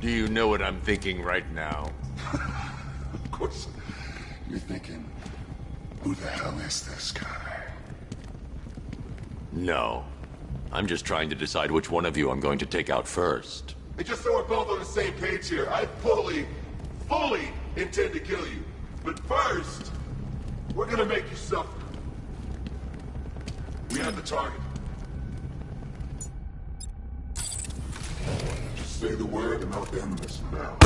Do you know what I'm thinking right now? Of course, you're thinking, who the hell is this guy? No. I'm just trying to decide which one of you I'm going to take out first. And just so we're both on the same page here, I fully intend to kill you. But first, we're gonna make you suffer. We have the target. Just say the word and I'll end this now.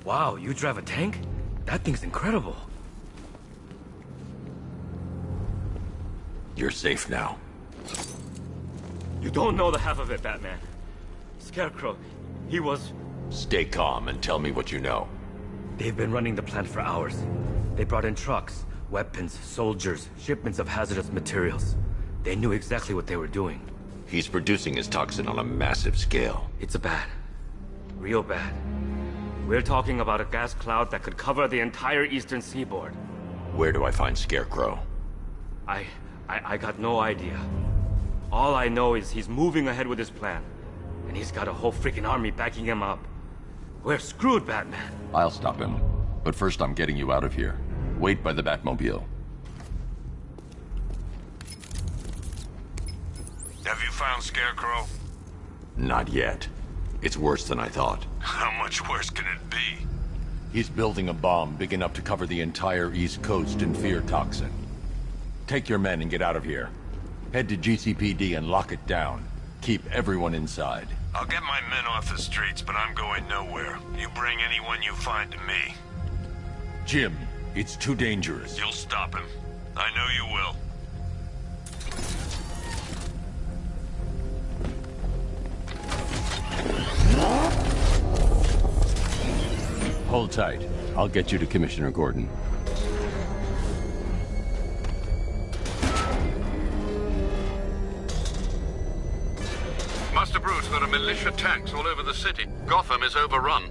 Wow, you drive a tank? That thing's incredible. You're safe now. You don't know the half of it, Batman. Scarecrow, he was... Stay calm and tell me what you know. They've been running the plant for hours. They brought in trucks, weapons, soldiers, shipments of hazardous materials. They knew exactly what they were doing. He's producing his toxin on a massive scale. It's bad. Real bad. We're talking about a gas cloud that could cover the entire eastern seaboard. Where do I find Scarecrow? I got no idea. All I know is he's moving ahead with his plan. And he's got a whole freaking army backing him up. We're screwed, Batman. I'll stop him. But first I'm getting you out of here. Wait by the Batmobile. Have you found Scarecrow? Not yet. It's worse than I thought. How much worse can it be? He's building a bomb big enough to cover the entire East Coast in fear toxin. Take your men and get out of here. Head to GCPD and lock it down. Keep everyone inside. I'll get my men off the streets, but I'm going nowhere. You bring anyone you find to me. Jim, it's too dangerous. You'll stop him. I know you will. Hold tight. I'll get you to Commissioner Gordon. Master Bruce, there are militia tanks all over the city. Gotham is overrun.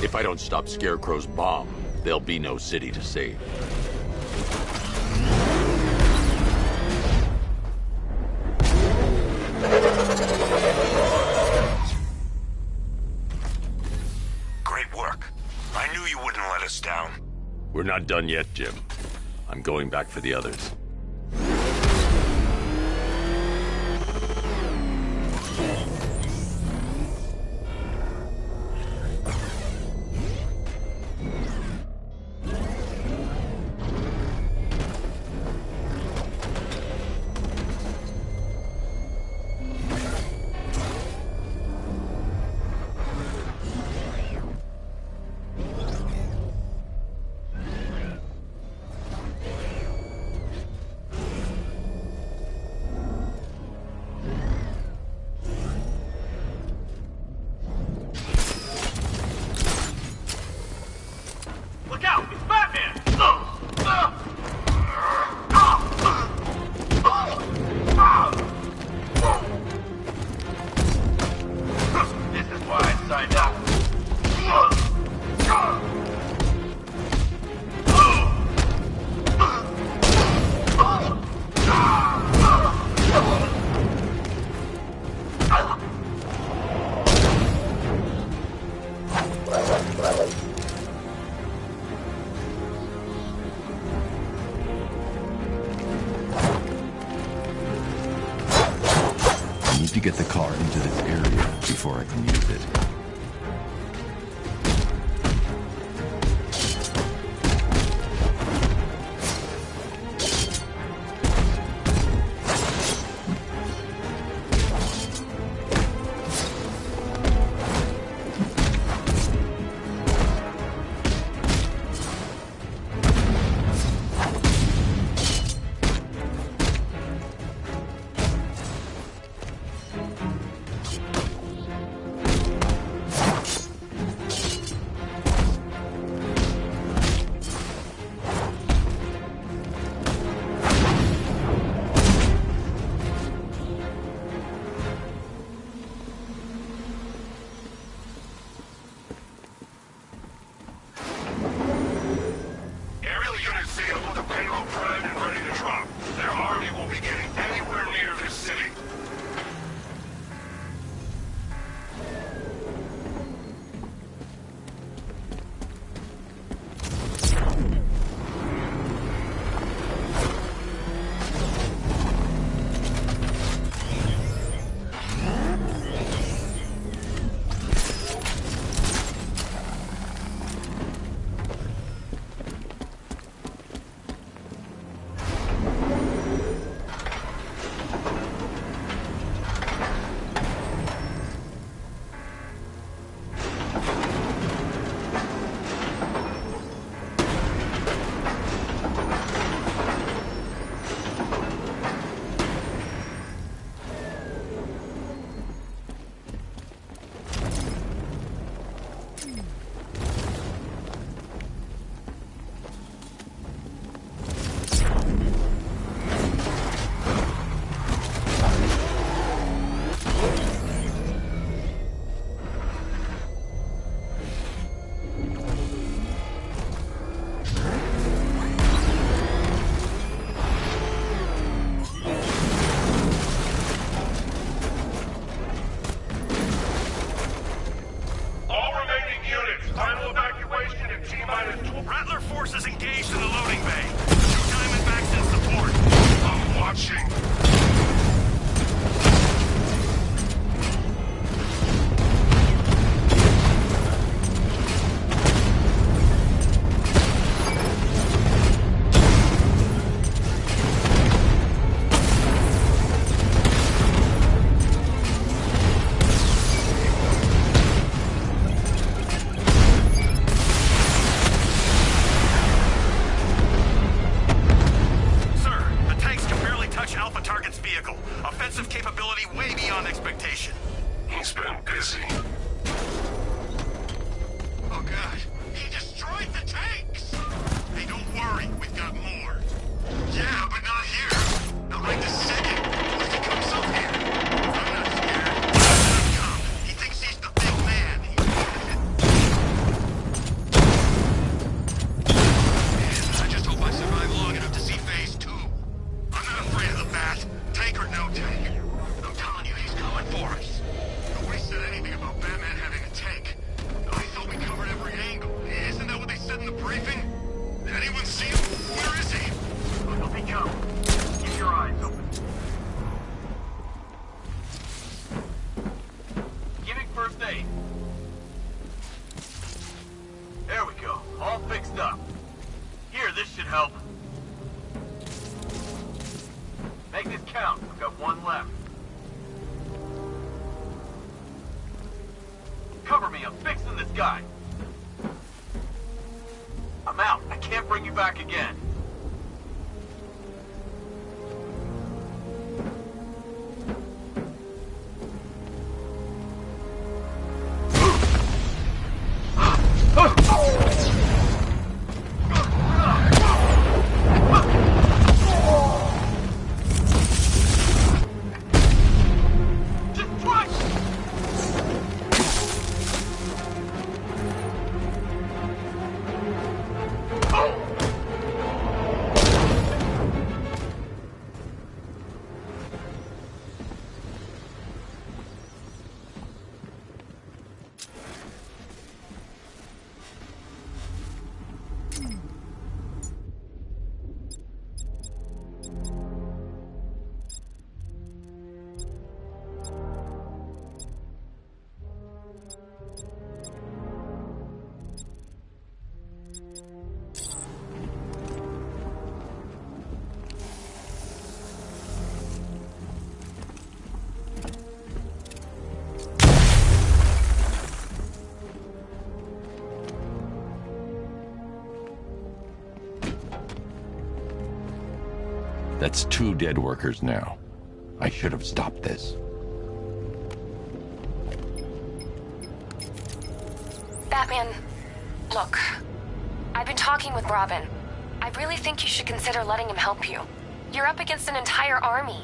If I don't stop Scarecrow's bomb, there'll be no city to save. Great work. I knew you wouldn't let us down. We're not done yet, Jim. I'm going back for the others. Look out! It's Batman! This is why I signed up. I need to get the car into this area before I can use it. explosive capability way beyond expectation. He's been busy. Oh god, he destroyed the tanks! Hey, don't worry, we've got more. Yeah, but not here. Not right this second. Unless he comes up here. I'm not scared. Let him come. He thinks he's the big man. He's man, I just hope I survive long enough to see phase 2. I'm not afraid of the bat. Tank or no tank. I'm telling you, he's coming for us. Nobody said anything about Batman having a tank. I thought we covered every angle. Isn't that what they said in the briefing? Anyone see him? Where is he? Look, he comes. Keep your eyes open. Giving first aid. There we go. All fixed up. Here, this should help. Make this count. We've got one left. Cover me. I'm fixing this guy. I'm out. I can't bring you back again. That's 2 dead workers now. I should have stopped this. Batman, look. I've been talking with Robin. I really think you should consider letting him help you. You're up against an entire army.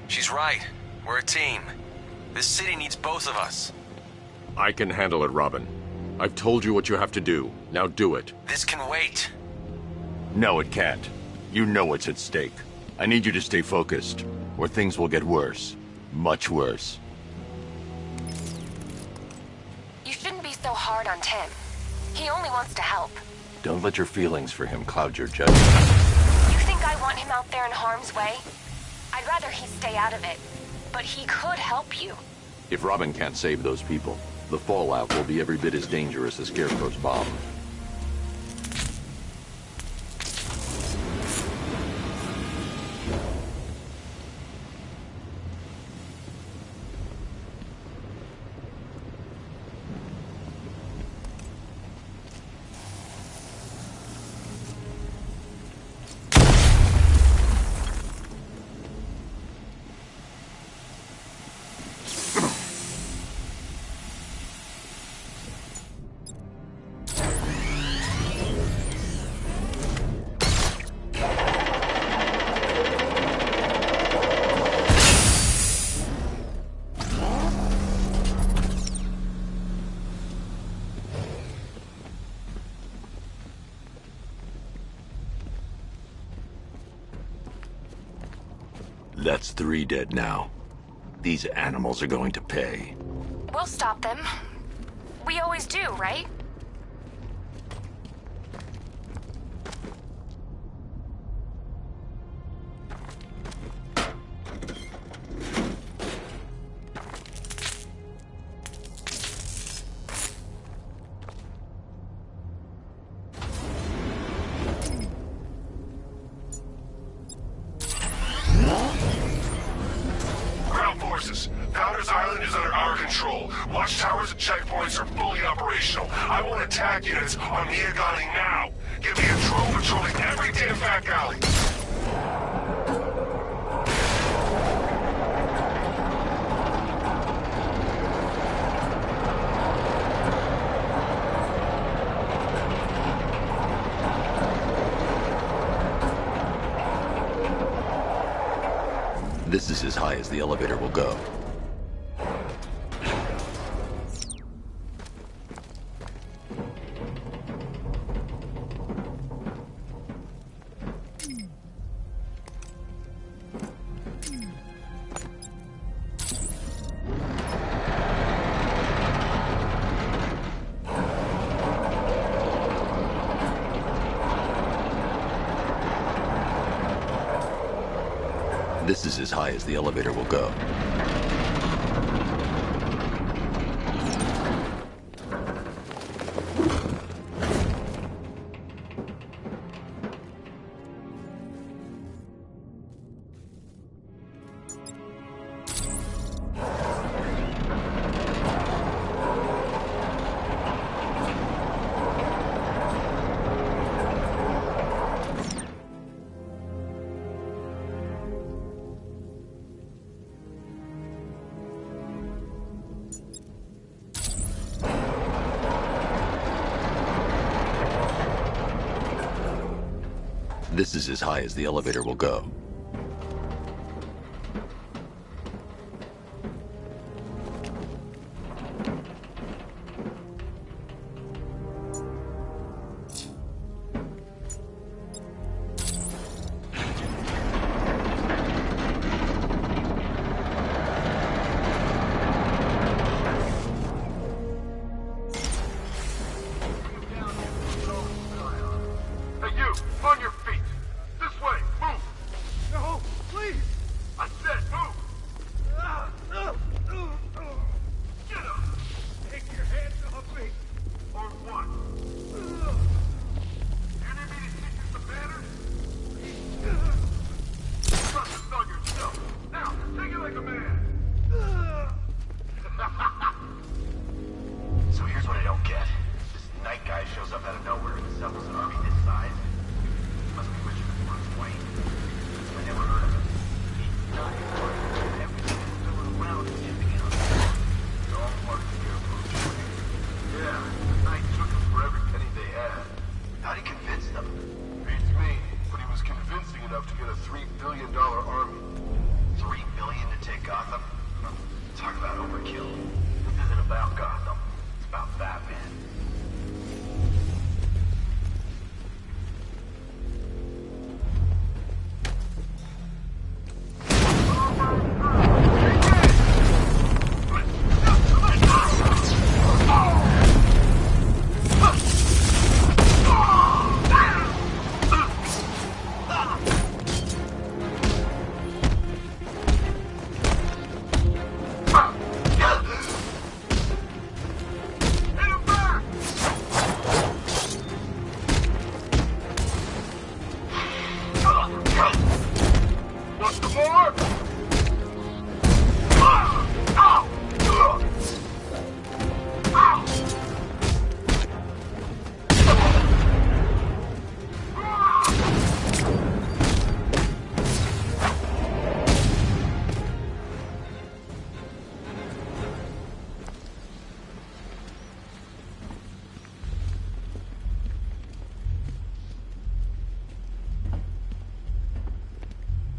She's right. We're a team. This city needs both of us. I can handle it, Robin. I've told you what you have to do. Now do it. This can wait. No, it can't. You know what's at stake. I need you to stay focused, or things will get worse. Much worse. You shouldn't be so hard on Tim. He only wants to help. Don't let your feelings for him cloud your judgment. You think I want him out there in harm's way? I'd rather he stay out of it. But he could help you. If Robin can't save those people, the fallout will be every bit as dangerous as Scarecrow's bomb. That's 3 dead now. These animals are going to pay. We'll stop them. We always do, right? Powder's Island is under our control. Watchtowers and checkpoints are fully operational. I want attack units on Miagani now. Get me a drone patrolling every damn back alley. This is as high as the elevator will go. This is as high as the elevator will go. This is as high as the elevator will go. Hey, you! On your feet! This way! Move! No! Please! I said move! Get up! Take your hands off me! Or what? You need me to teach you some manners? Trust this on yourself! Now, take it like a man! So here's what I don't get. This night guy shows up out of nowhere and assembles an army this size. He must be richer than Bruce Wayne. I never heard of him. He's not important. Everything is still around and shipping out. It's all part of the Scarecrow's plan. Yeah, the night took them for every penny they had. How'd he convince them? Beats me, but he was convincing enough to get a $3 billion army. $3 billion to take Gotham? Talk about overkill. This isn't about Gotham. It's about Batman.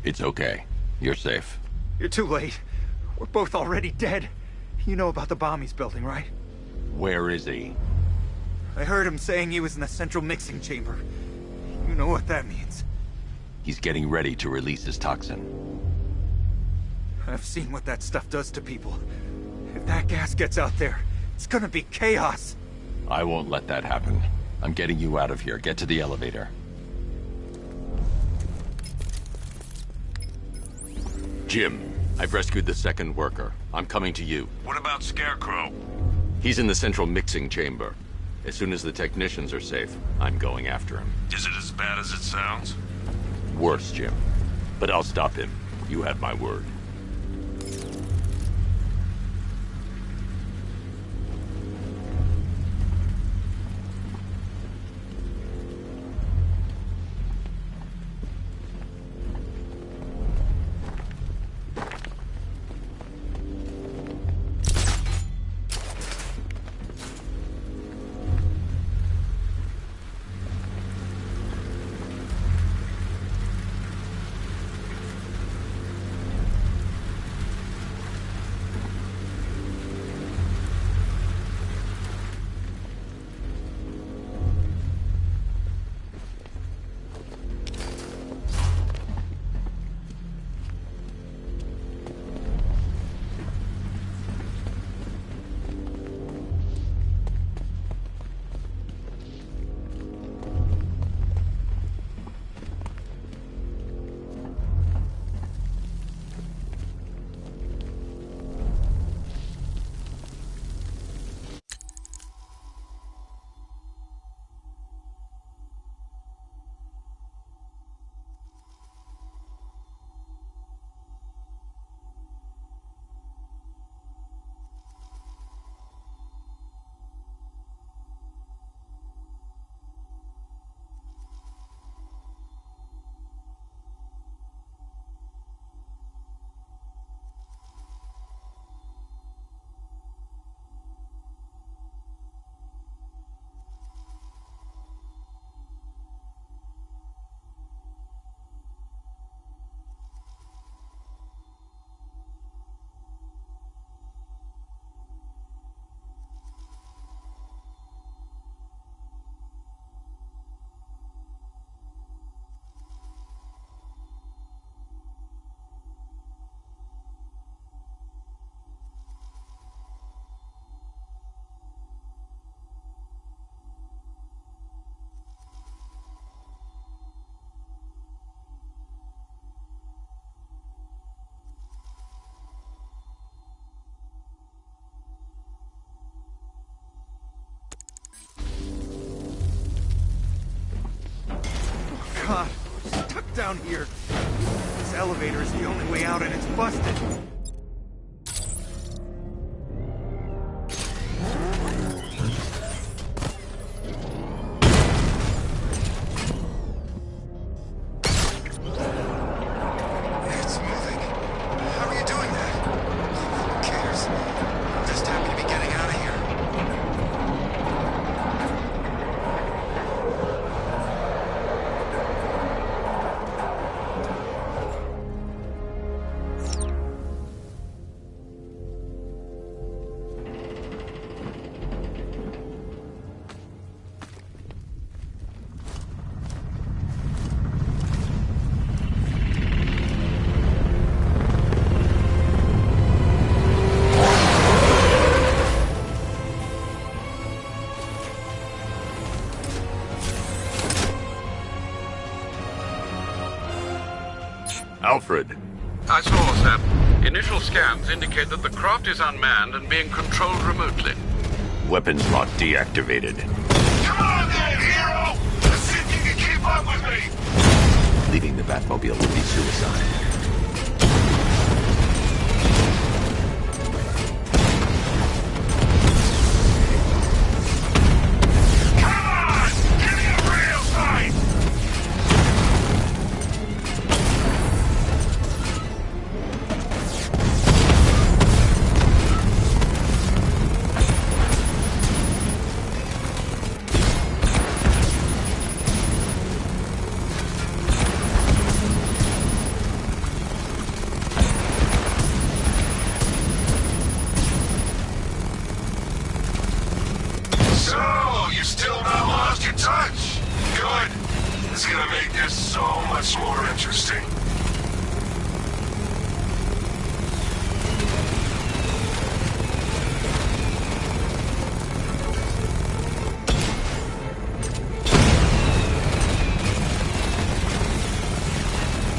It's okay. You're safe. You're too late. We're both already dead. You know about the bomb he's building, right? Where is he? I heard him saying he was in the central mixing chamber. You know what that means. He's getting ready to release his toxin. I've seen what that stuff does to people. If that gas gets out there, it's gonna be chaos. I won't let that happen. I'm getting you out of here. Get to the elevator. Jim, I've rescued the second worker. I'm coming to you. What about Scarecrow? He's in the central mixing chamber. As soon as the technicians are safe, I'm going after him. Is it as bad as it sounds? Worse, Jim. But I'll stop him. You have my word. God, we're stuck down here. This elevator is the only way out and it's busted. It's moving. How are you doing that? Who cares? I'm just happy to be getting out of here. Alfred. I saw, sir. Initial scans indicate that the craft is unmanned and being controlled remotely. Weapons lock deactivated. Come on then, hero! Let's see if you can keep up with me! Leaving the Batmobile would be suicide. Come on! Give me a real fight! So, you still not lost your touch? Good. It's gonna make this so much more interesting.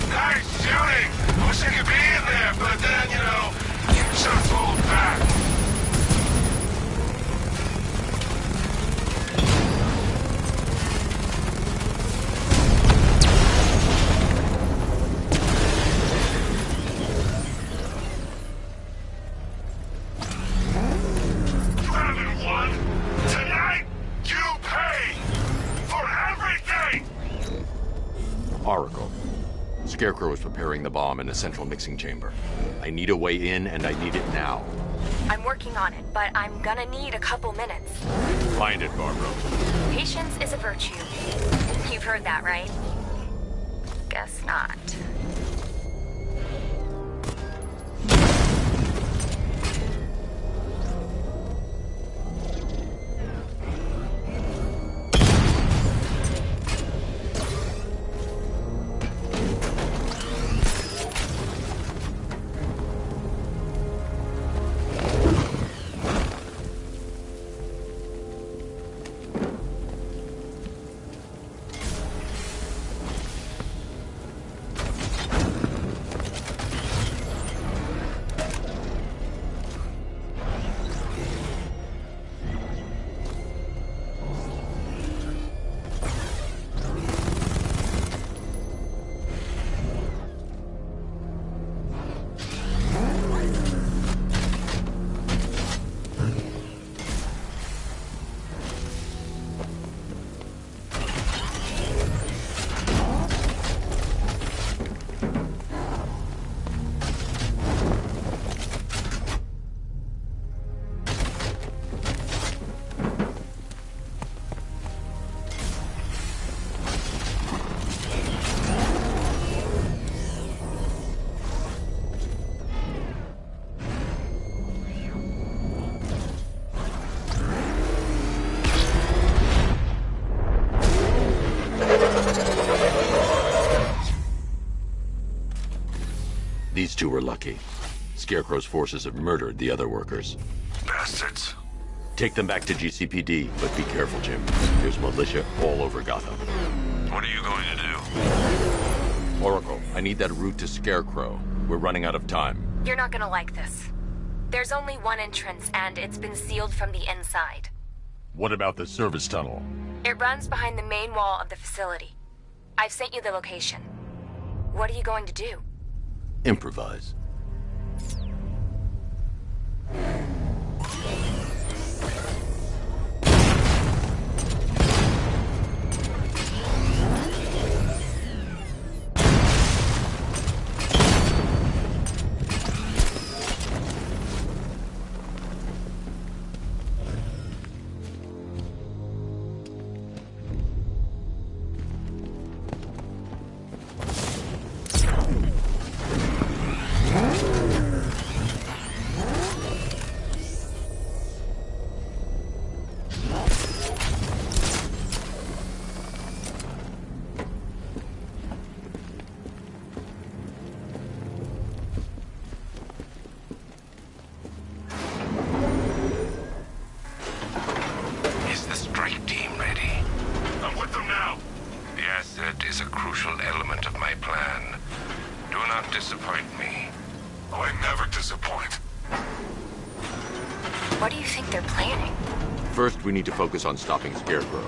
Nice shooting! Wish I could be in there, but then, you know, you just hold back. You haven't won. Tonight, you pay for everything! Oracle. Scarecrow is preparing the bomb in the central mixing chamber. I need a way in, and I need it now. I'm working on it, but I'm gonna need a couple minutes. Find it, Barbara. Patience is a virtue. You've heard that, right? Guess not. These two were lucky. Scarecrow's forces have murdered the other workers. Bastards. Take them back to GCPD, but be careful, Jim. There's militia all over Gotham. What are you going to do? Oracle, I need that route to Scarecrow. We're running out of time. You're not gonna like this. There's only one entrance, and it's been sealed from the inside. What about the service tunnel? It runs behind the main wall of the facility. I've sent you the location. What are you going to do? Improvise. Is the strike team ready? I'm with them now. The asset is a crucial element of my plan. Do not disappoint me. Oh, I never disappoint. What do you think they're planning? First, we need to focus on stopping Scarecrow.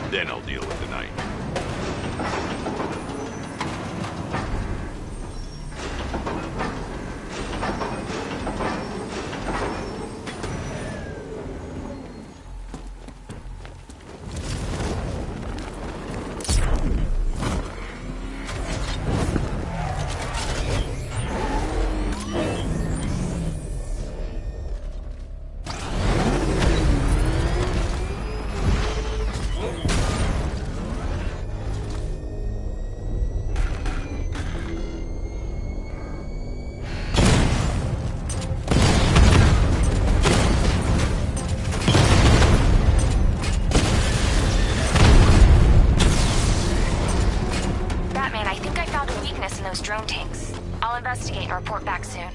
Then I'll deal with the Knight. Batman, I think I found a weakness in those drone tanks. I'll investigate and report back soon.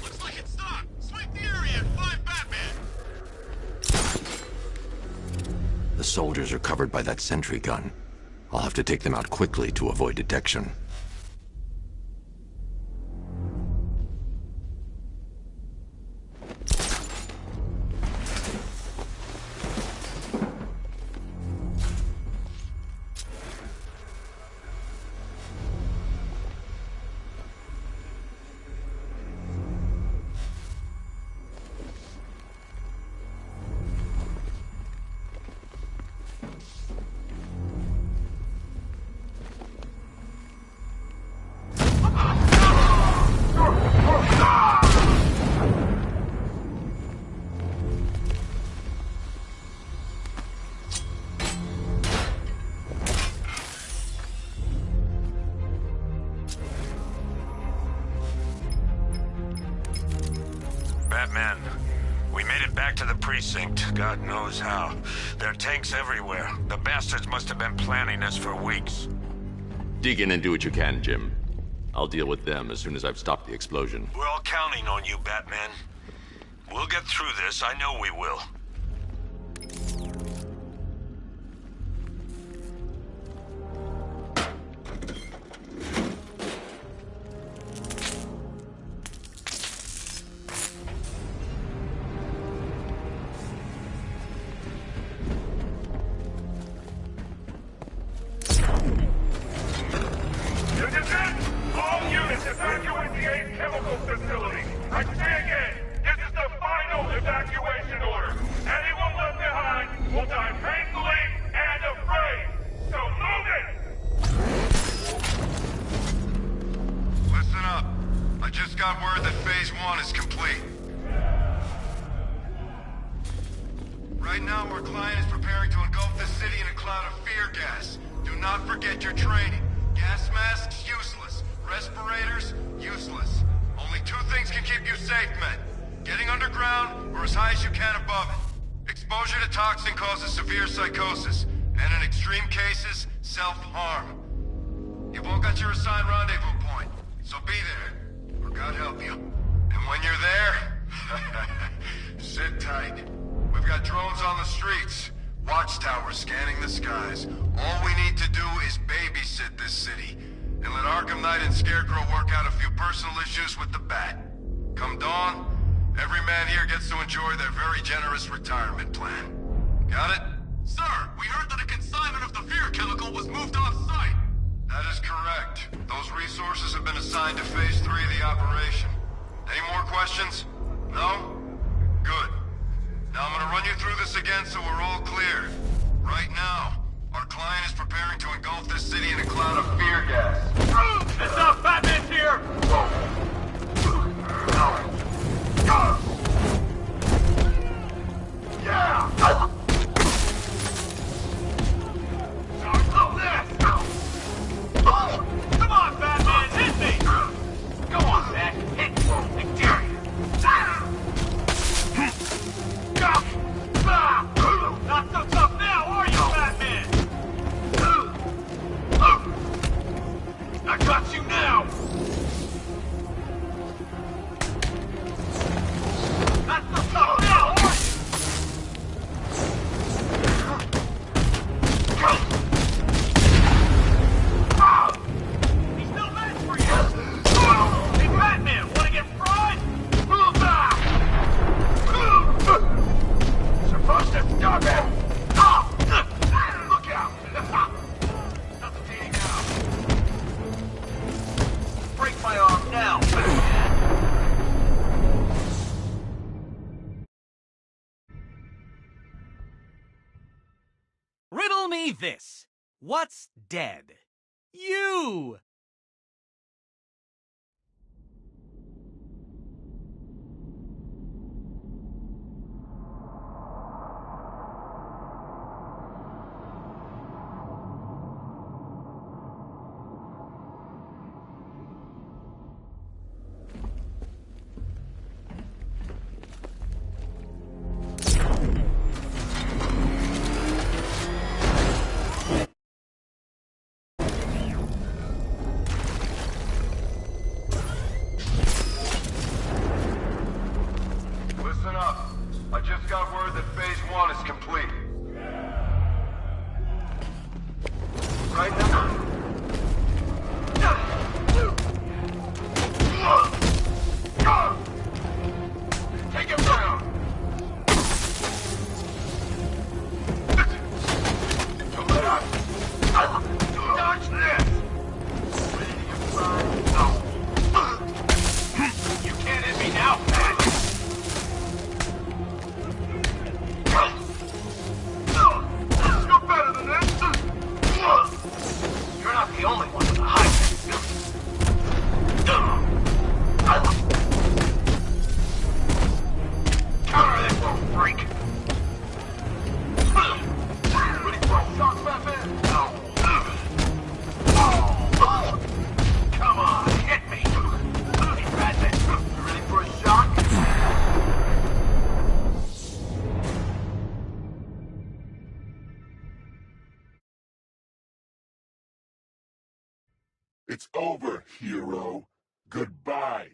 Looks like it stopped. Sweep the area and find Batman. The soldiers are covered by that sentry gun. I'll have to take them out quickly to avoid detection. Batman, we made it back to the precinct, God knows how. There are tanks everywhere. The bastards must have been planning this for weeks. Dig in and do what you can, Jim. I'll deal with them as soon as I've stopped the explosion. We're all counting on you, Batman. We'll get through this, I know we will. All units evacuate the ACE chemical facility. I say again, this is the final evacuation order. Anyone left behind will die painfully and afraid. So move it! Listen up. I just got word that Phase 1 is complete. Right now, our client is preparing to engulf the city in a cloud of fear gas. Do not forget your training. Gas masks, useless. Respirators, useless. Only two things can keep you safe, men. Getting underground or as high as you can above it. Exposure to toxin causes severe psychosis, and in extreme cases, self-harm. You've all got your assigned rendezvous point, so be there, or God help you. And when you're there, Sit tight. We've got drones on the streets. Watchtowers scanning the skies. All we need to do is babysit this city. And let Arkham Knight and Scarecrow work out a few personal issues with the Bat. Come dawn, every man here gets to enjoy their very generous retirement plan. Got it? Sir, we heard that a consignment of the fear chemical was moved off-site. That is correct. Those resources have been assigned to Phase 3 of the operation. Any more questions? No? Good. Now I'm gonna run you through this again so we're all clear. Right now, our client is preparing to engulf this city in a cloud of fear gas. It's up! Batman's here! Yeah! Come on, Batman, hit me! Go on, Bat, hit me! I dare you! Not so tough now, are you, Batman? I got you now! Not so tough now, are you? He's no match for you! Hey, Batman, wanna get fried? Supposed to stop him! Look out! Hesitating now. Break my arm now, Batman! Riddle me this. What's dead? You! Listen up. I just got word that Phase 1 is complete. Right now... Take him down! Dodge this! Ready to get fried? No. You can't hit me now, Pat! You're better than this! You're not the only one with a high counter this little freak! Ready for a shock, Batman? No. Come on, hit me! Hey, Batman, you ready for a shock? It's over, hero. Goodbye.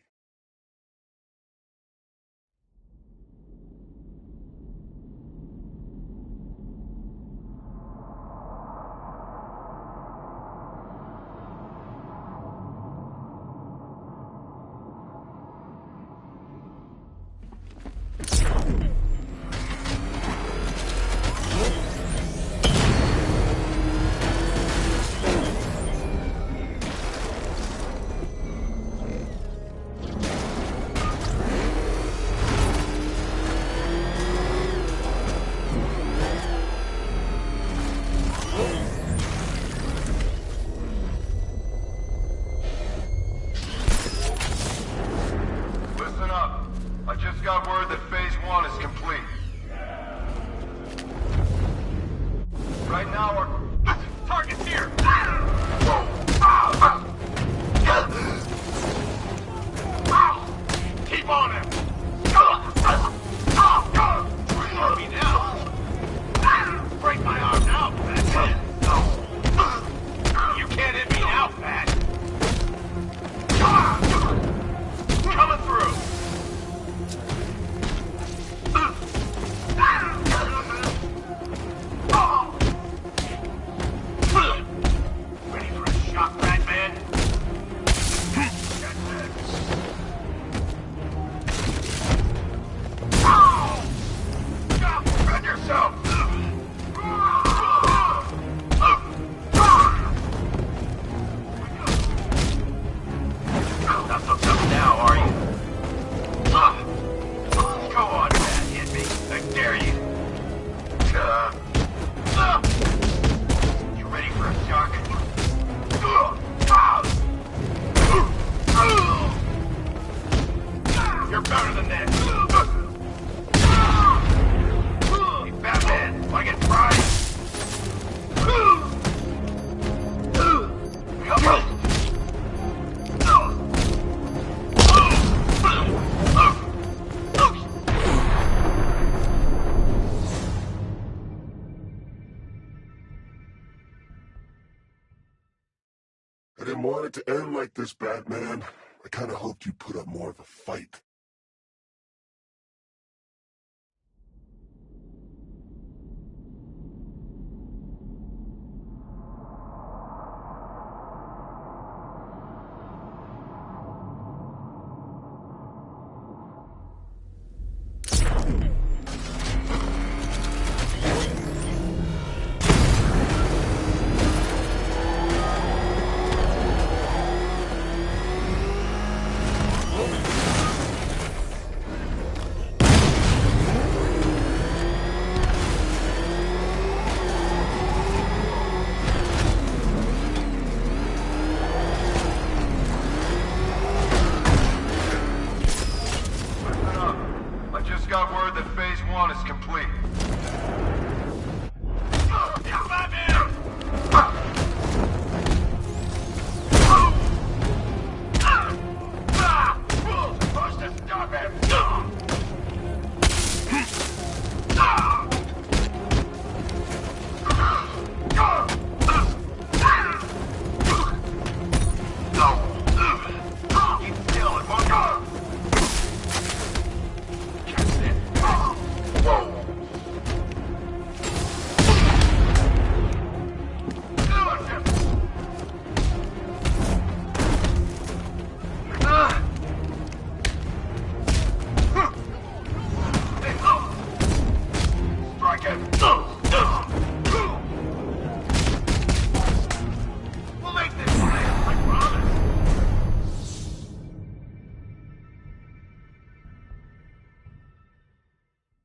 didn't want it to end like this, Batman. I kinda hoped you'd put up more of a fight.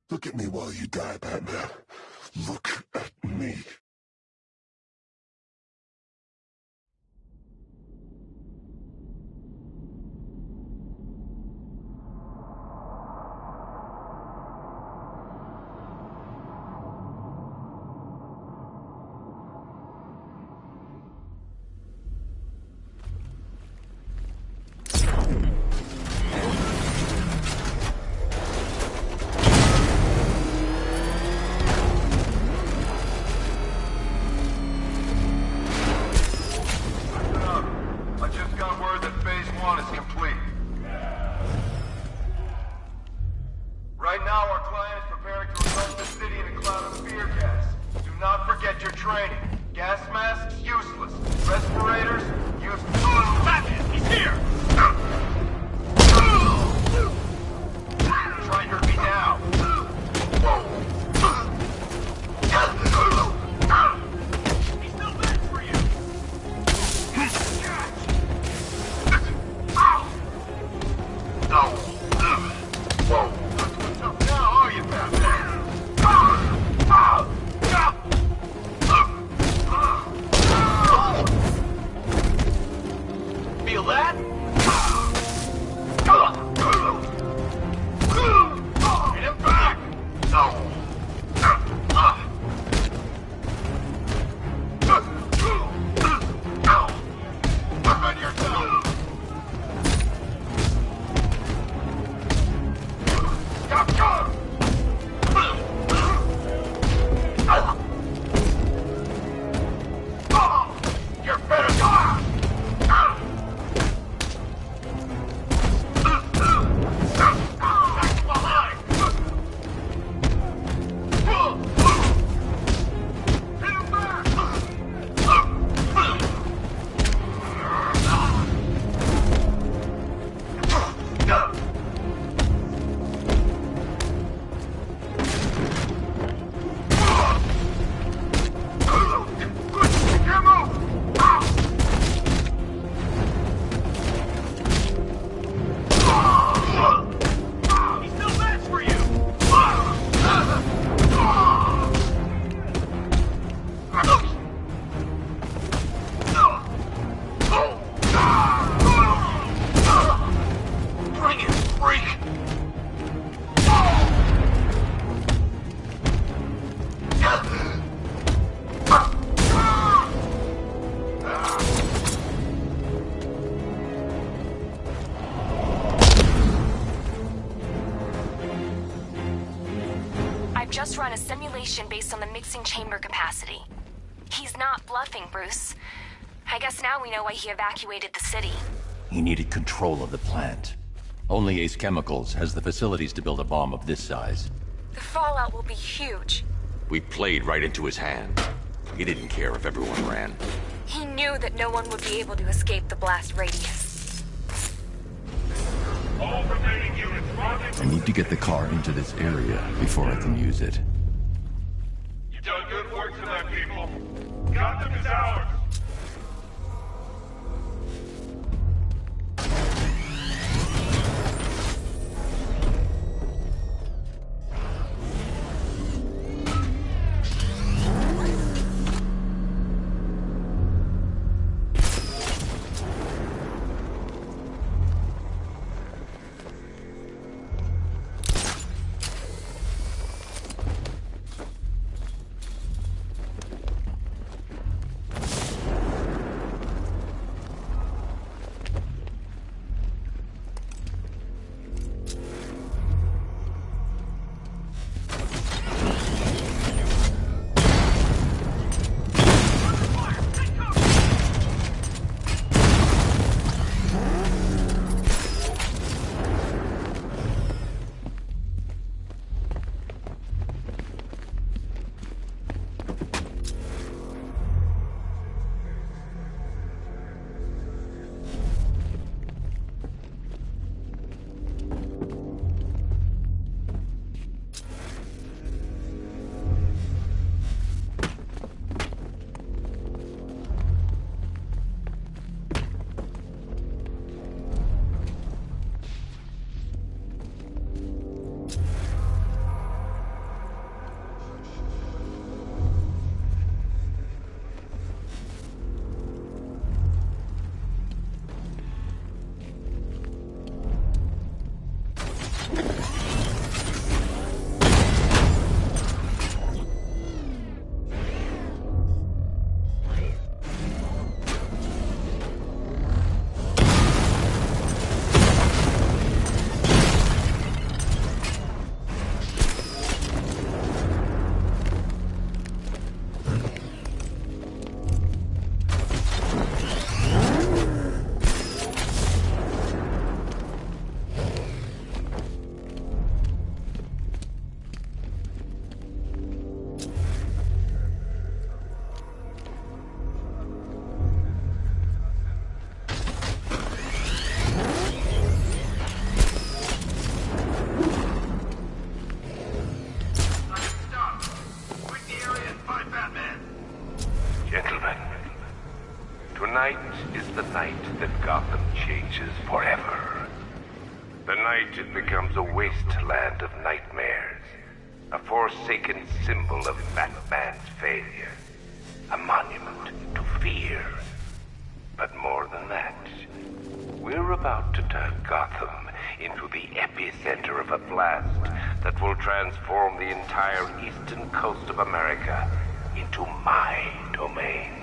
Look at me while you die, Batman. Look at me. Just run a simulation based on the mixing chamber capacity. He's not bluffing, Bruce. I guess now we know why he evacuated the city. He needed control of the plant. Only Ace Chemicals has the facilities to build a bomb of this size. The fallout will be huge. We played right into his hand. He didn't care if everyone ran. He knew that no one would be able to escape the blast radius. All remaining units, rocket. I need to get the car into this area before I can use it. You've done good work tonight, people. Gotham is ours. Tonight is the night that Gotham changes forever. The night it becomes a wasteland of nightmares. A forsaken symbol of Batman's failure. A monument to fear. But more than that, we're about to turn Gotham into the epicenter of a blast that will transform the entire eastern coast of America into my domain.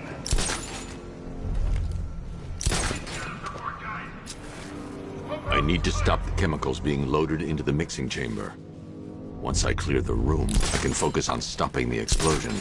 I need to stop the chemicals being loaded into the mixing chamber. Once I clear the room, I can focus on stopping the explosion.